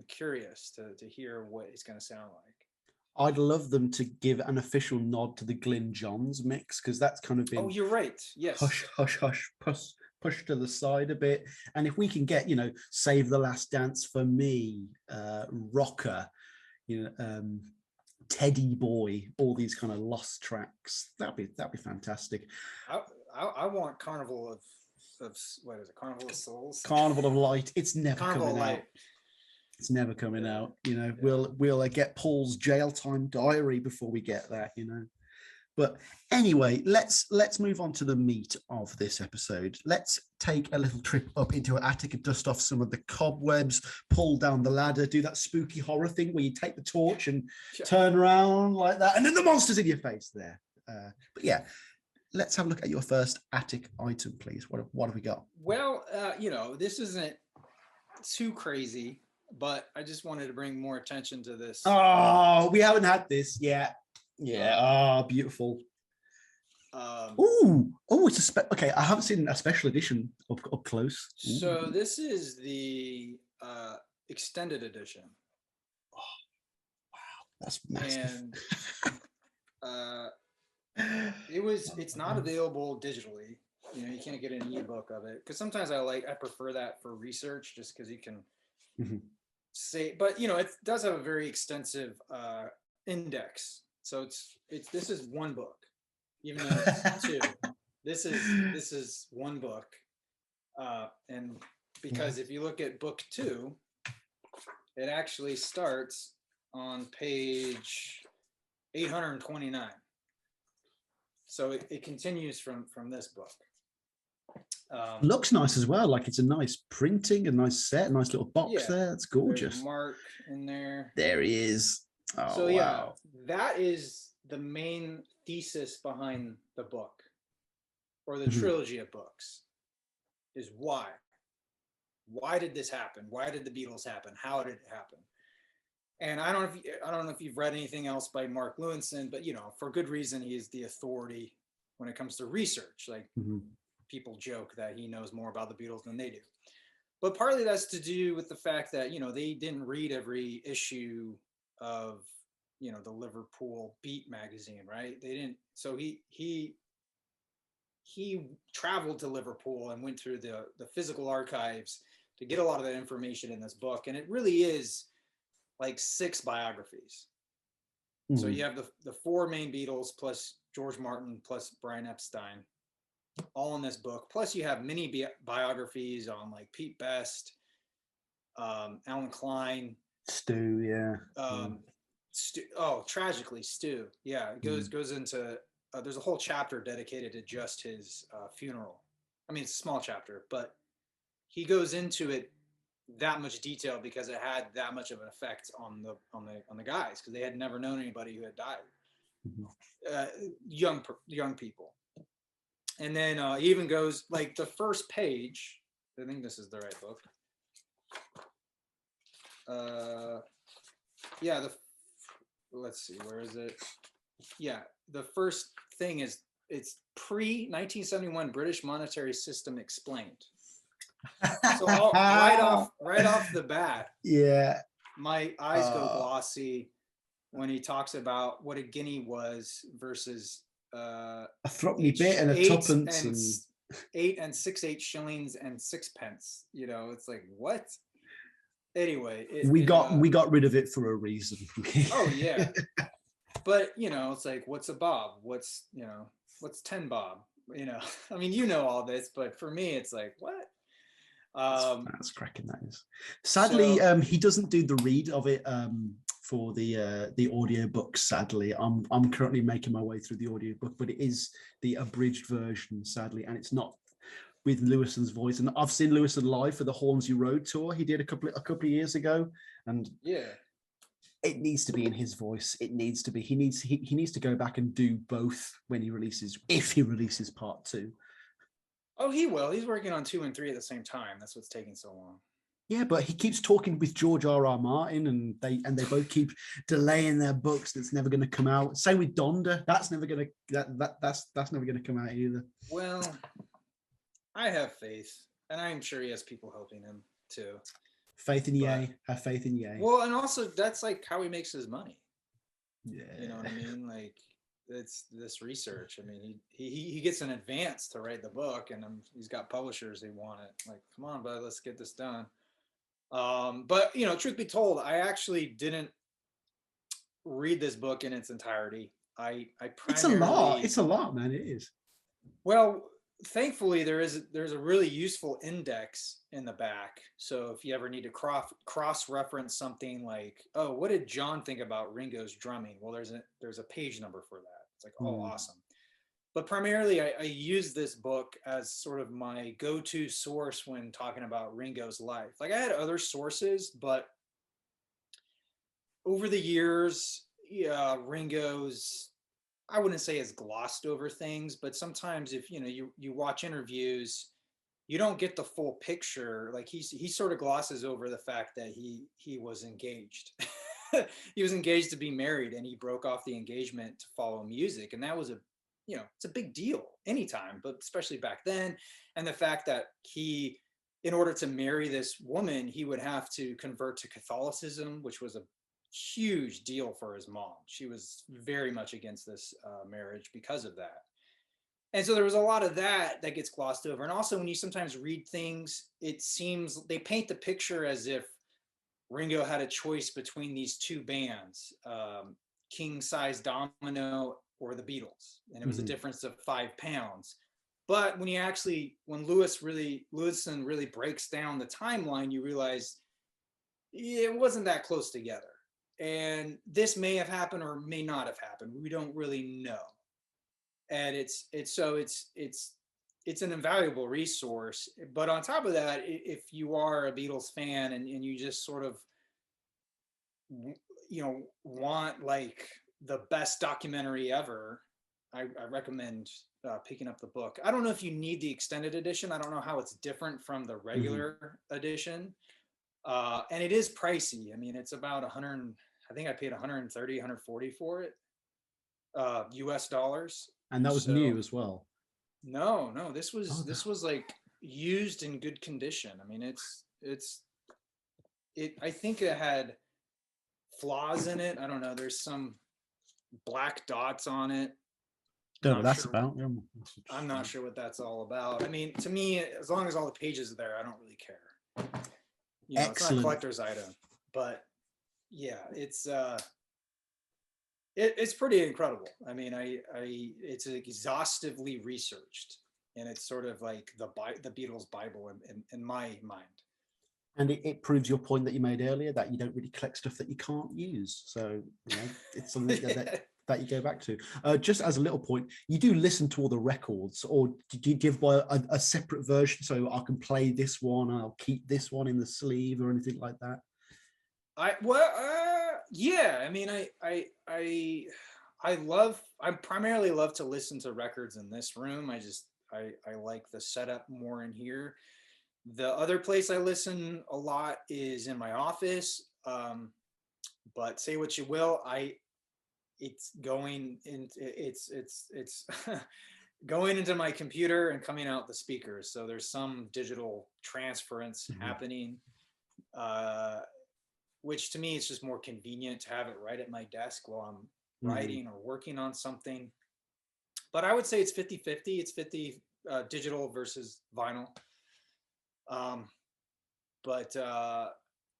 curious to hear what it's going to sound like. I'd love them to give an official nod to the Glyn Johns mix, because that's kind of Oh, been you're right. Yes. hush, push to the side a bit. And if we can get, Save the Last Dance for Me, Rocker, Teddy Boy, all these kind of lost tracks, that'd be fantastic. I want Carnival of what is it? Carnival of Souls. Carnival of Light. It's never Carnival coming Light. out. It's never coming out. Yeah. We'll get Paul's jail time diary before we get that. But anyway, let's move on to the meat of this episode. Let's take a little trip up into an attic and dust off some of the cobwebs, pull down the ladder, do that spooky horror thing where you take the torch and turn around like that, and then the monster's in your face there. But yeah, let's have a look at your first attic item, please. What have we got? Well, this isn't too crazy, but I just wanted to bring more attention to this. Oh, we haven't had this yet. Yeah. Beautiful. It's okay. I haven't seen a special edition up close. Ooh. So this is the extended edition. Oh, wow, that's massive. And it's not available digitally. You can't get an ebook of it, because sometimes I prefer that for research, just because you can say. But it does have a very extensive index. So this is one book, even though it's two. This is one book, and because if you look at book 2, it actually starts on page 829. So it continues from this book. Looks nice as well. Like, it's a nice printing, a nice set, a nice little box there. It's gorgeous. There's Mark in there. There he is. Oh, so wow. That is the main thesis behind the book, or the trilogy of books, is why. Why did this happen? Why did the Beatles happen? How did it happen? And I don't know if you've read anything else by Mark Lewinson, but for good reason, he is the authority when it comes to research. Like, people joke that he knows more about the Beatles than they do. But partly that's to do with the fact that, they didn't read every issue of, the Liverpool Beat magazine, right? They didn't. So he traveled to Liverpool and went through the physical archives to get a lot of that information in this book. And it really is like 6 biographies. So you have the 4 main Beatles plus George Martin plus Brian Epstein, all in this book. Plus you have many biographies on like Pete Best, Alan Klein, Stu, tragically Stu. Yeah, it goes into there's a whole chapter dedicated to just his funeral. I mean, it's a small chapter, but he goes into it that much detail because it had that much of an effect on the guys, because they had never known anybody who had died. Young people. And then he even goes, like, the first page, I think this is the right book. Let's see, where is it? Yeah, the first thing is, it's pre-1971 British monetary system explained. So right off the bat, yeah, my eyes go glossy when he talks about what a guinea was versus a threepenny bit and a tuppence and 8 shillings and sixpence. You know, it's like, what? Anyway, we got rid of it for a reason. Oh yeah, but you know, it's like, what's a bob? What's 10 bob? You know, I mean, you know all this, but for me, it's like, what? That's cracking, that is. Sadly, so, he doesn't do the read of it for the audiobook. Sadly, I'm currently making my way through the audiobook, but it is the abridged version, sadly, and it's not with Lewison's voice. And I've seen Lewison live for the Hornsey Road tour he did a couple of years ago, and yeah, it needs to be in his voice. It needs to be. He needs to go back and do both when he releases, if he releases part 2. oh, he will. He's working on 2 and 3 at the same time. That's what's taking so long. Yeah, but he keeps talking with George R.R. Martin, and they both keep delaying their books. That's never going to come out. Same with Donda. That's never going to that's never going to come out either. Well, I have faith, and I'm sure he has people helping him too. Faith in Ye. Have faith in Ye. Well, and also that's like how he makes his money. Yeah, you know what I mean. Like, it's this research. I mean, he gets an advance to write the book, and he's got publishers they want it. Like, come on, bud, let's get this done. But you know, truth be told, I actually didn't read this book in its entirety. I primarily, it's a lot, man. It is. Well, thankfully there's a really useful index in the back. So if you ever need to cross reference something like, oh, what did John think about Ringo's drumming? Well, there's a page number for that. It's like, oh, awesome. But primarily, I use this book as sort of my go-to source when talking about Ringo's life. Like, I had other sources, but over the years, Ringo's, I wouldn't say has glossed over things, but sometimes if you watch interviews, you don't get the full picture. Like, he sort of glosses over the fact that he was engaged. He was engaged to be married, and he broke off the engagement to follow music, and that was it's a big deal anytime, but especially back then. And the fact that in order to marry this woman, he would have to convert to Catholicism, which was a huge deal for his mom. She was very much against this marriage because of that. And so there was a lot of that gets glossed over. And also, when you sometimes read things, it seems they paint the picture as if Ringo had a choice between these two bands, King Size Domino or the Beatles, and it was a difference of 5 pounds. But when Lewison really breaks down the timeline, you realize it wasn't that close together. And this may have happened or may not have happened. We don't really know. And it's an invaluable resource. But on top of that, if you are a Beatles fan and you just sort of want like the best documentary ever, I recommend picking up the book. I don't know if you need the extended edition. I don't know how it's different from the regular edition. And it is pricey. I mean, it's about 100. I think I paid 130, 140 for it, US dollars. And that was new as well. No, this was like used in good condition. I mean, I think it had flaws in it. I don't know. There's some black dots on it. Don't know what that's about. I'm not sure what that's all about. I mean, to me, as long as all the pages are there, I don't really care. It's not a collector's item, but yeah, it's pretty incredible. I mean, it's exhaustively researched, and it's sort of like the Beatles Bible in my mind. And it proves your point that you made earlier, that you don't really collect stuff that you can't use. So it's something that you go back to. Just as a little point, you do listen to all the records, or do you give a separate version so I can play this one, I'll keep this one in the sleeve, or anything like that? Yeah. I mean, I primarily love to listen to records in this room. I like the setup more in here. The other place I listen a lot is in my office. But say what you will, it's going into my computer and coming out the speakers. So there's some digital transference happening. which to me, it's just more convenient to have it right at my desk while I'm writing or working on something. But I would say it's 50-50. It's 50 digital versus vinyl. But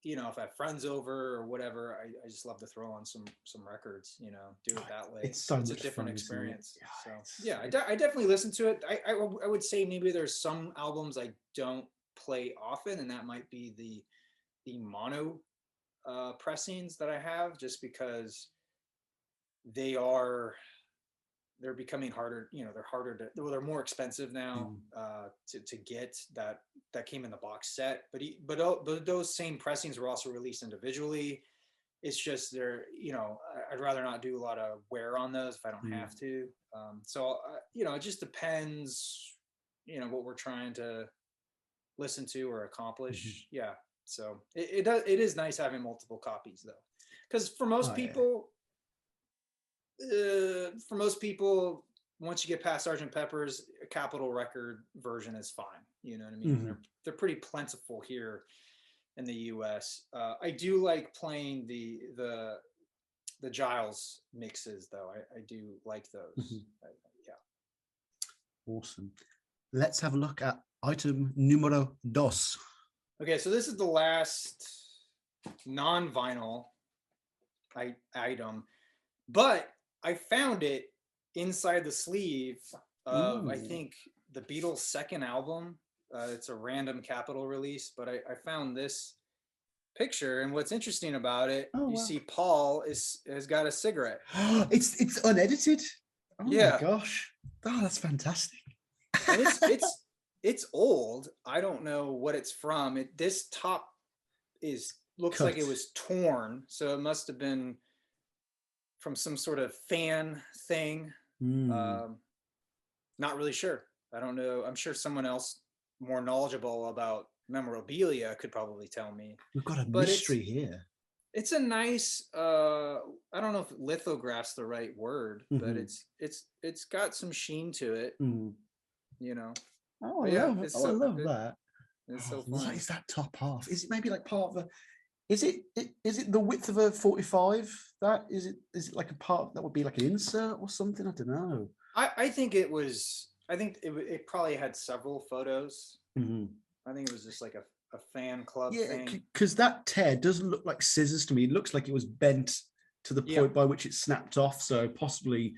you know, if I have friends over or whatever, I just love to throw on some records, you know, do it that way. It's so It's a much different fun, experience. isn't it? So yeah, I definitely listen to it. I would say maybe there's some albums I don't play often, and that might be the mono pressings that I have, just because they're becoming harder. You know, they're harder to, well, they're more expensive now to get. That came in the box set, but those same pressings were also released individually. It's just they're, you know, I'd rather not do a lot of wear on those if I don't have to. So you know, it just depends, you know, what we're trying to listen to or accomplish. Yeah. So it is nice having multiple copies though, because for most people, once you get past Sergeant Pepper's, a Capitol record version is fine. You know what I mean? They're pretty plentiful here in the U.S. I do like playing the Giles mixes though. I do like those. Yeah. Awesome. Let's have a look at item numero dos. Okay, so this is the last non-vinyl item, but I found it inside the sleeve of, I think, the Beatles' second album. It's a random Capitol release, but I found this picture, and what's interesting about it, you see Paul has got a cigarette. It's unedited. Oh Yeah. my gosh. Oh, that's fantastic. And it's old. I don't know what it's from. This top looks Cut. like it was torn, so it must have been from some sort of fan thing. Not really sure. I don't know. I'm sure someone else more knowledgeable about memorabilia could probably tell me. We've got a mystery here. It's a nice, I don't know if lithograph's the right word, but it's got some sheen to it. You know. Oh, I love that. It's so fun. What is that top half? Is it maybe like part of a? Is it the width of a 45? That is it like a part that would be like an insert or something? I don't know. I think it was. I think it probably had several photos. I think it was just like a fan club thing. Because that tear doesn't look like scissors to me. It looks like it was bent to the point by which it snapped off. So possibly,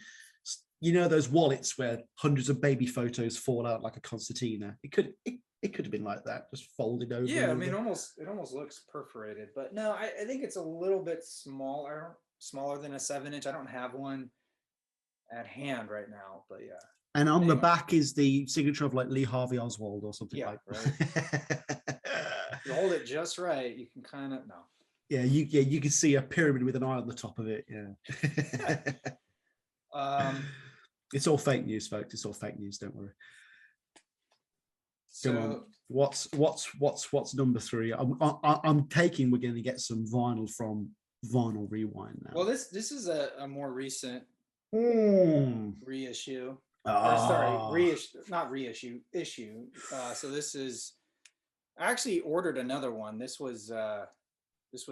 you know, those wallets where hundreds of baby photos fall out like a concertina. It could have been like that, just folded over. Yeah, I mean, it almost looks perforated, but no, I think it's a little bit smaller than a 7-inch. I don't have one at hand right now, but yeah. And on the back is the signature of like Lee Harvey Oswald or something like that. Right. You hold it just right, you can kind of you can see a pyramid with an eye on the top of it. Yeah. It's all fake news, folks. It's all fake news. Don't worry. So, come on. What's number 3? I'm taking we're going to get some vinyl from Vinyl Rewind now. Well, this is a more recent reissue. Issue. So this is, I actually ordered another one. This was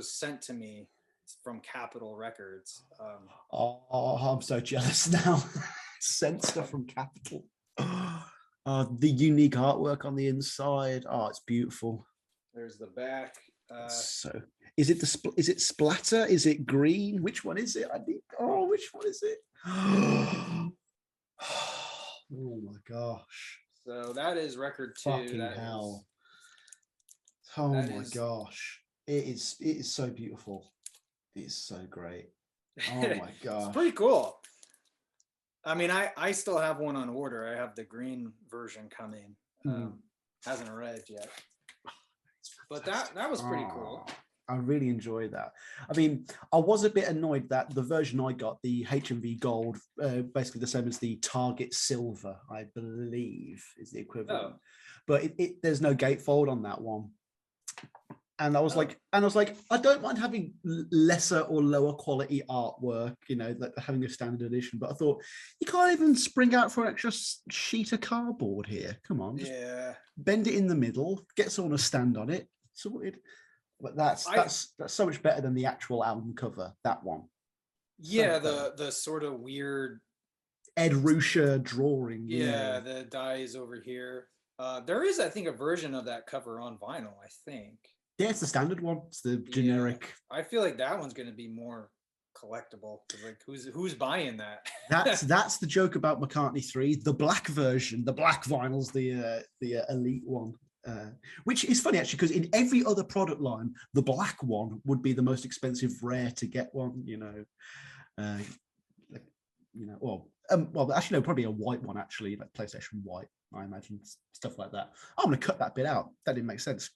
sent to me from Capitol Records. I'm so jealous now. Sent stuff from Capitol. The unique artwork on the inside. Oh, it's beautiful. There's the back. So, is it splatter? Is it green? Which one is it? Which one is it? Oh my gosh. So that is record 2. Fucking hell. Oh my gosh. It is so beautiful. It is so great. Oh my gosh. It's pretty cool. I mean, I still have one on order. I have the green version coming. Hasn't arrived yet. But that was pretty cool. I really enjoyed that. I mean, I was a bit annoyed that the version I got, the HMV Gold, basically the same as the Target Silver, I believe is the equivalent. But there's no gatefold on that one. And I was like, I don't mind having lesser or lower quality artwork, you know, like having a standard edition. But I thought, you can't even spring out for an extra sheet of cardboard here. Come on, just bend it in the middle, get someone to stand on it, sorted. But that's so much better than the actual album cover. That one. So Yeah, much better. the sort of weird. Ed Ruscha drawing. Yeah, the die is over here. There is, I think, a version of that cover on vinyl. I think. Yeah, it's the standard one. It's the Yeah, generic. I feel like that one's going to be more collectible. Like, who's buying that? That's the joke about McCartney 3, the black version, the black vinyl's the elite one. Which is funny actually, because in every other product line, the black one would be the most expensive, rare to get one. Well, actually, no, probably a white one actually, like PlayStation White. I imagine stuff like that. I'm going to cut that bit out. That didn't make sense.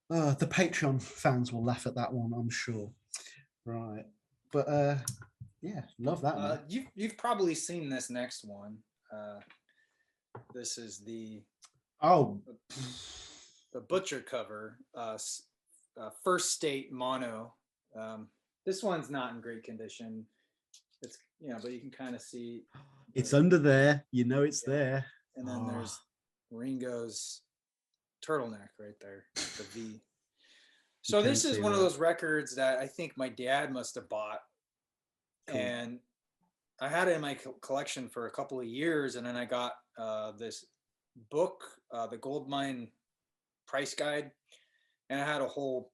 The Patreon fans will laugh at that one, I'm sure. Right, but yeah, love that one. You've probably seen this next one. This is the butcher cover, first state mono. This one's not in great condition. It's but you can kind of see it's under there. It's there. And then there's Ringo's turtleneck right there, the V. So this is one of those records that I think my dad must have bought, and I had it in my collection for a couple of years, and then I got this book, the Goldmine Price Guide, and I had a whole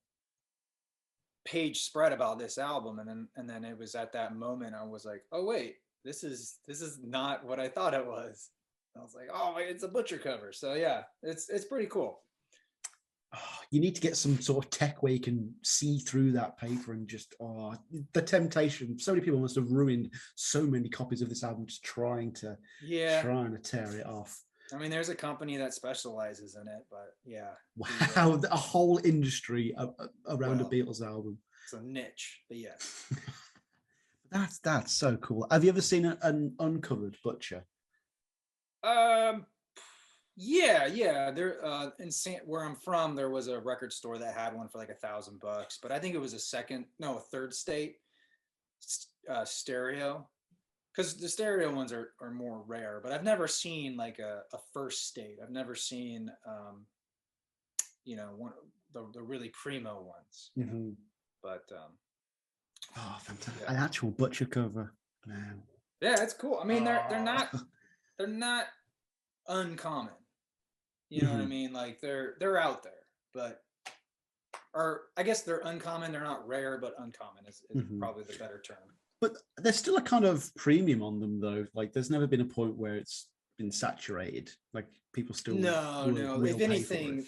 page spread about this album, and then it was at that moment I was like, oh wait, this is not what I thought it was. And I was like, oh, it's a butcher cover. So yeah, it's pretty cool. You need to get some sort of tech where you can see through that paper and just the temptation. So many people must have ruined so many copies of this album just trying to tear it off. I mean, there's a company that specializes in it, but yeah. Wow, a whole industry around a Beatles album. It's a niche, but yeah. That's so cool. Have you ever seen an uncovered Butcher? Yeah. There in where I'm from, there was a record store that had one for like $1,000, but I think it was a third state stereo. Because the stereo ones are more rare, but I've never seen like a first state. I've never seen, one the really primo ones. Mm-hmm. But fantastic! Yeah. An actual Butcher cover, man. Yeah, it's cool. I mean, they're not uncommon. You know what I mean? Like they're out there, but I guess they're uncommon. They're not rare, but uncommon is probably the better term. But there's still a kind of premium on them, though. Like, there's never been a point where it's been saturated. Like, people still no. If anything,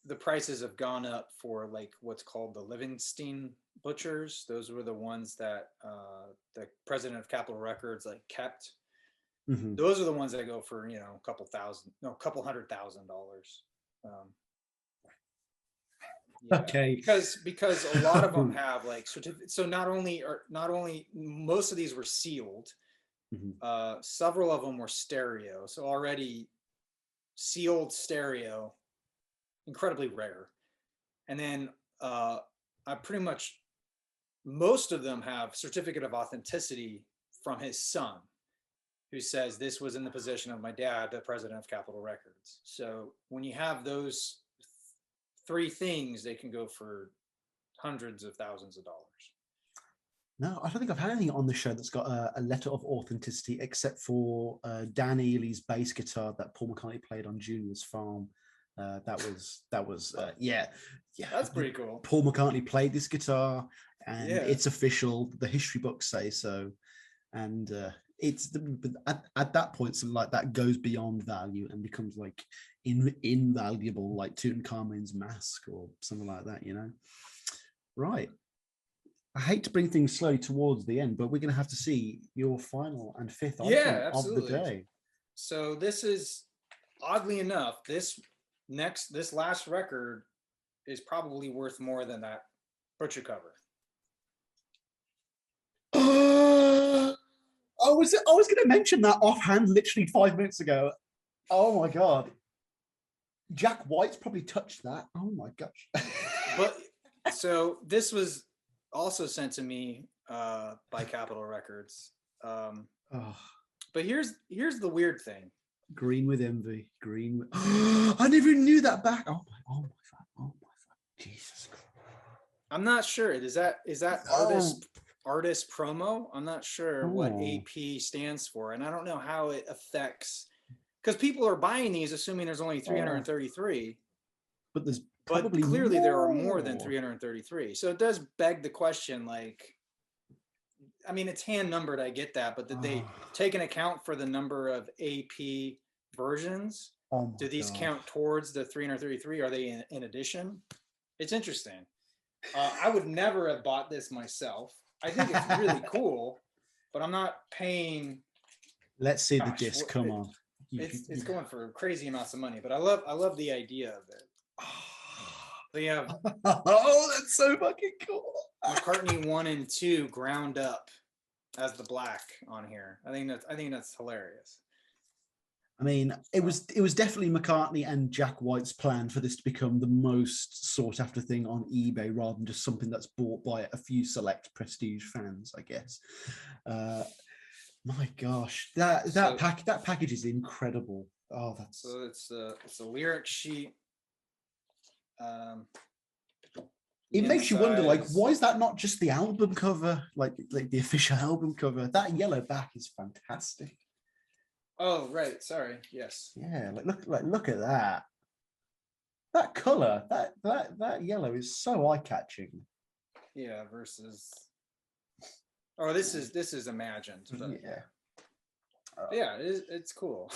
the prices have gone up for like what's called the Livingston butchers. Those were the ones that the president of Capitol Records kept. Mm-hmm. Those are the ones that go for a couple $100,000. Yeah, okay. Because a lot of them have certificates. So not only most of these were sealed, several of them were stereo. So already sealed stereo, incredibly rare. And then I pretty much most of them have certificate of authenticity from his son, who says this was in the possession of my dad, the president of Capitol Records. So when you have those three things, they can go for hundreds of thousands of dollars. No, I don't think I've had anything on the show that's got a letter of authenticity, except for Dan Ely's bass guitar that Paul McCartney played on Junior's Farm. That was That's pretty cool. Paul McCartney played this guitar, and it's official. The history books say so, and it's at that point, something like that goes beyond value and becomes like invaluable, like Tutankhamun's mask or something like that, Right. I hate to bring things slowly towards the end, but we're going to have to see your final and fifth item of the day. So this is, oddly enough, this last record is probably worth more than that Butcher cover. I was going to mention that offhand literally 5 minutes ago. Oh my God. Jack White's probably touched that. Oh my gosh. But so this was also sent to me by Capitol Records. But here's the weird thing. Green with envy. Green with... I never knew that back. Oh my God. Jesus Christ. I'm not sure. Is that artist promo? I'm not sure what Oh. AP stands for, and I don't know how it affects, because people are buying these assuming there's only 333. But there's But probably clearly there are more than more. 333. So it does beg the question, like, I mean, it's hand numbered, I get that, but did they take an account for the number of AP versions? Oh my Do these God. count towards the 333? Are they in addition? It's interesting. I would never have bought this myself. I think it's really cool, but I'm not paying. Let's see the disc. Come on. It's going for crazy amounts of money, but I love the idea of it. So you have oh, that's so fucking cool. McCartney 1 and 2 ground up as the black on here. I think that's hilarious. I mean, it was definitely McCartney and Jack White's plan for this to become the most sought after thing on eBay, rather than just something that's bought by a few select prestige fans, I guess. My gosh, that package is incredible. Oh, that's so it's a lyric sheet. It makes you wonder, like, why is that not just the album cover, like the official album cover? That yellow back is fantastic. Oh, right. Sorry. Yes. Yeah, look at that. That color, that yellow is so eye-catching. Yeah. Versus. Oh, this is imagined. But yeah. It's cool.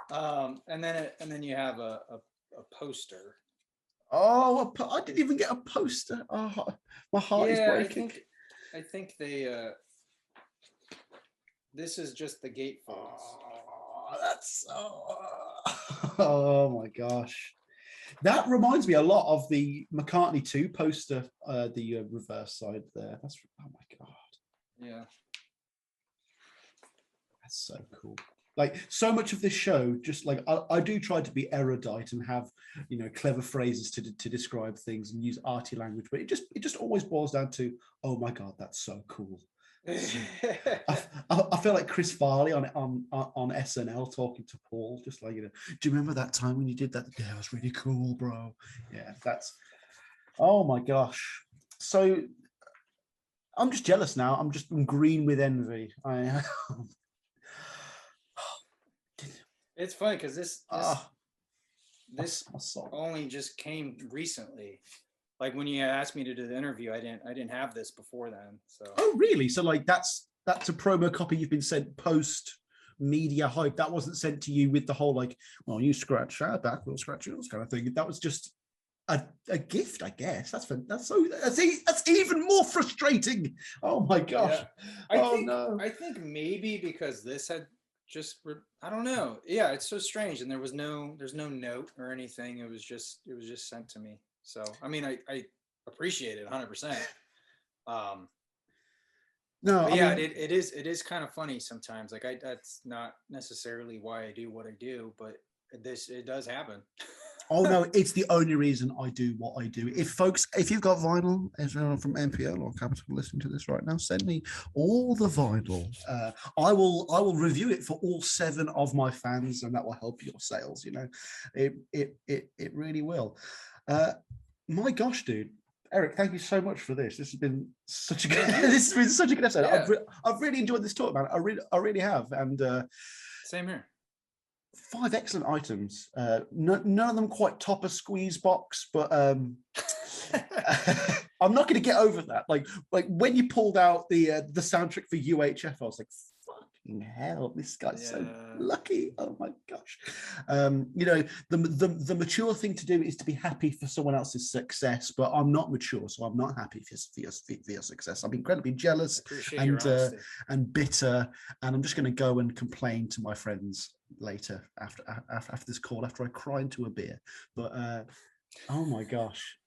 And then you have a poster. Oh, I didn't even get a poster. Oh, my heart is breaking. I think they. This is just the gatefolds. Oh, that's oh my gosh. That reminds me a lot of the McCartney 2 poster, the reverse side there. That's oh my God. Yeah. That's so cool. Like, so much of this show, just like I do try to be erudite and have, you know, clever phrases to describe things and use arty language, but it just always boils down to, oh my God, that's so cool. I feel like Chris Farley on SNL talking to Paul, just like, you know, do you remember that time when you did that? Yeah, it was really cool, bro. Yeah, that's, oh my gosh. So I'm just jealous now. I'm green with envy. It's funny because this only just came recently. Like when you asked me to do the interview, I didn't have this before then. So. Oh, really? So like that's a promo copy you've been sent post media hype. That wasn't sent to you with the whole like, well, you scratch our back, we'll scratch yours kind of thing. That was just a gift, I guess. That's even more frustrating. Oh my gosh. Yeah. I think maybe because this had just, I don't know. Yeah, it's so strange, and there's no note or anything. It was just sent to me. So I mean, I appreciate it 100%. No, yeah, it is kind of funny sometimes. Like that's not necessarily why I do what I do, but it does happen. Oh no, it's the only reason I do what I do. If you've got vinyl, as anyone from MPL or Capital listening to this right now, send me all the vinyl. I will review it for all 7 of my fans, and that will help your sales. You know, it really will. My gosh, dude. Eric, thank you so much for this. This has been such a good. This has been such a good episode. Yeah. I've really enjoyed this talk, man. I really have. And same here. 5 excellent items. None of them quite top a squeeze box, but I'm not going to get over that. Like when you pulled out the soundtrack for UHF, I was like, fucking hell, this guy's so lucky. Oh my gosh. You know, the mature thing to do is to be happy for someone else's success, but I'm not mature, so I'm not happy for your success. I'm incredibly jealous and bitter, and I'm just going to go and complain to my friends later after this call, after I cry into a beer. But oh my gosh,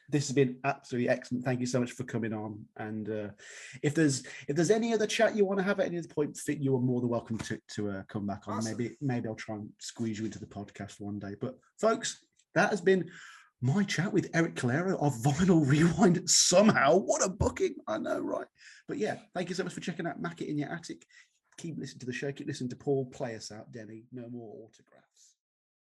this has been absolutely excellent. Thank you so much for coming on. And if there's any other chat you want to have at any other point, you are more than welcome to come back on. Awesome. Maybe I'll try and squeeze you into the podcast one day. But folks, that has been my chat with Eric Callero of Vinyl Rewind. Somehow, what a booking! I know, right? But yeah, thank you so much for checking out Macca in Your Attic. Keep listening to the show. Keep listening to Paul play us out, Denny. No more autographs.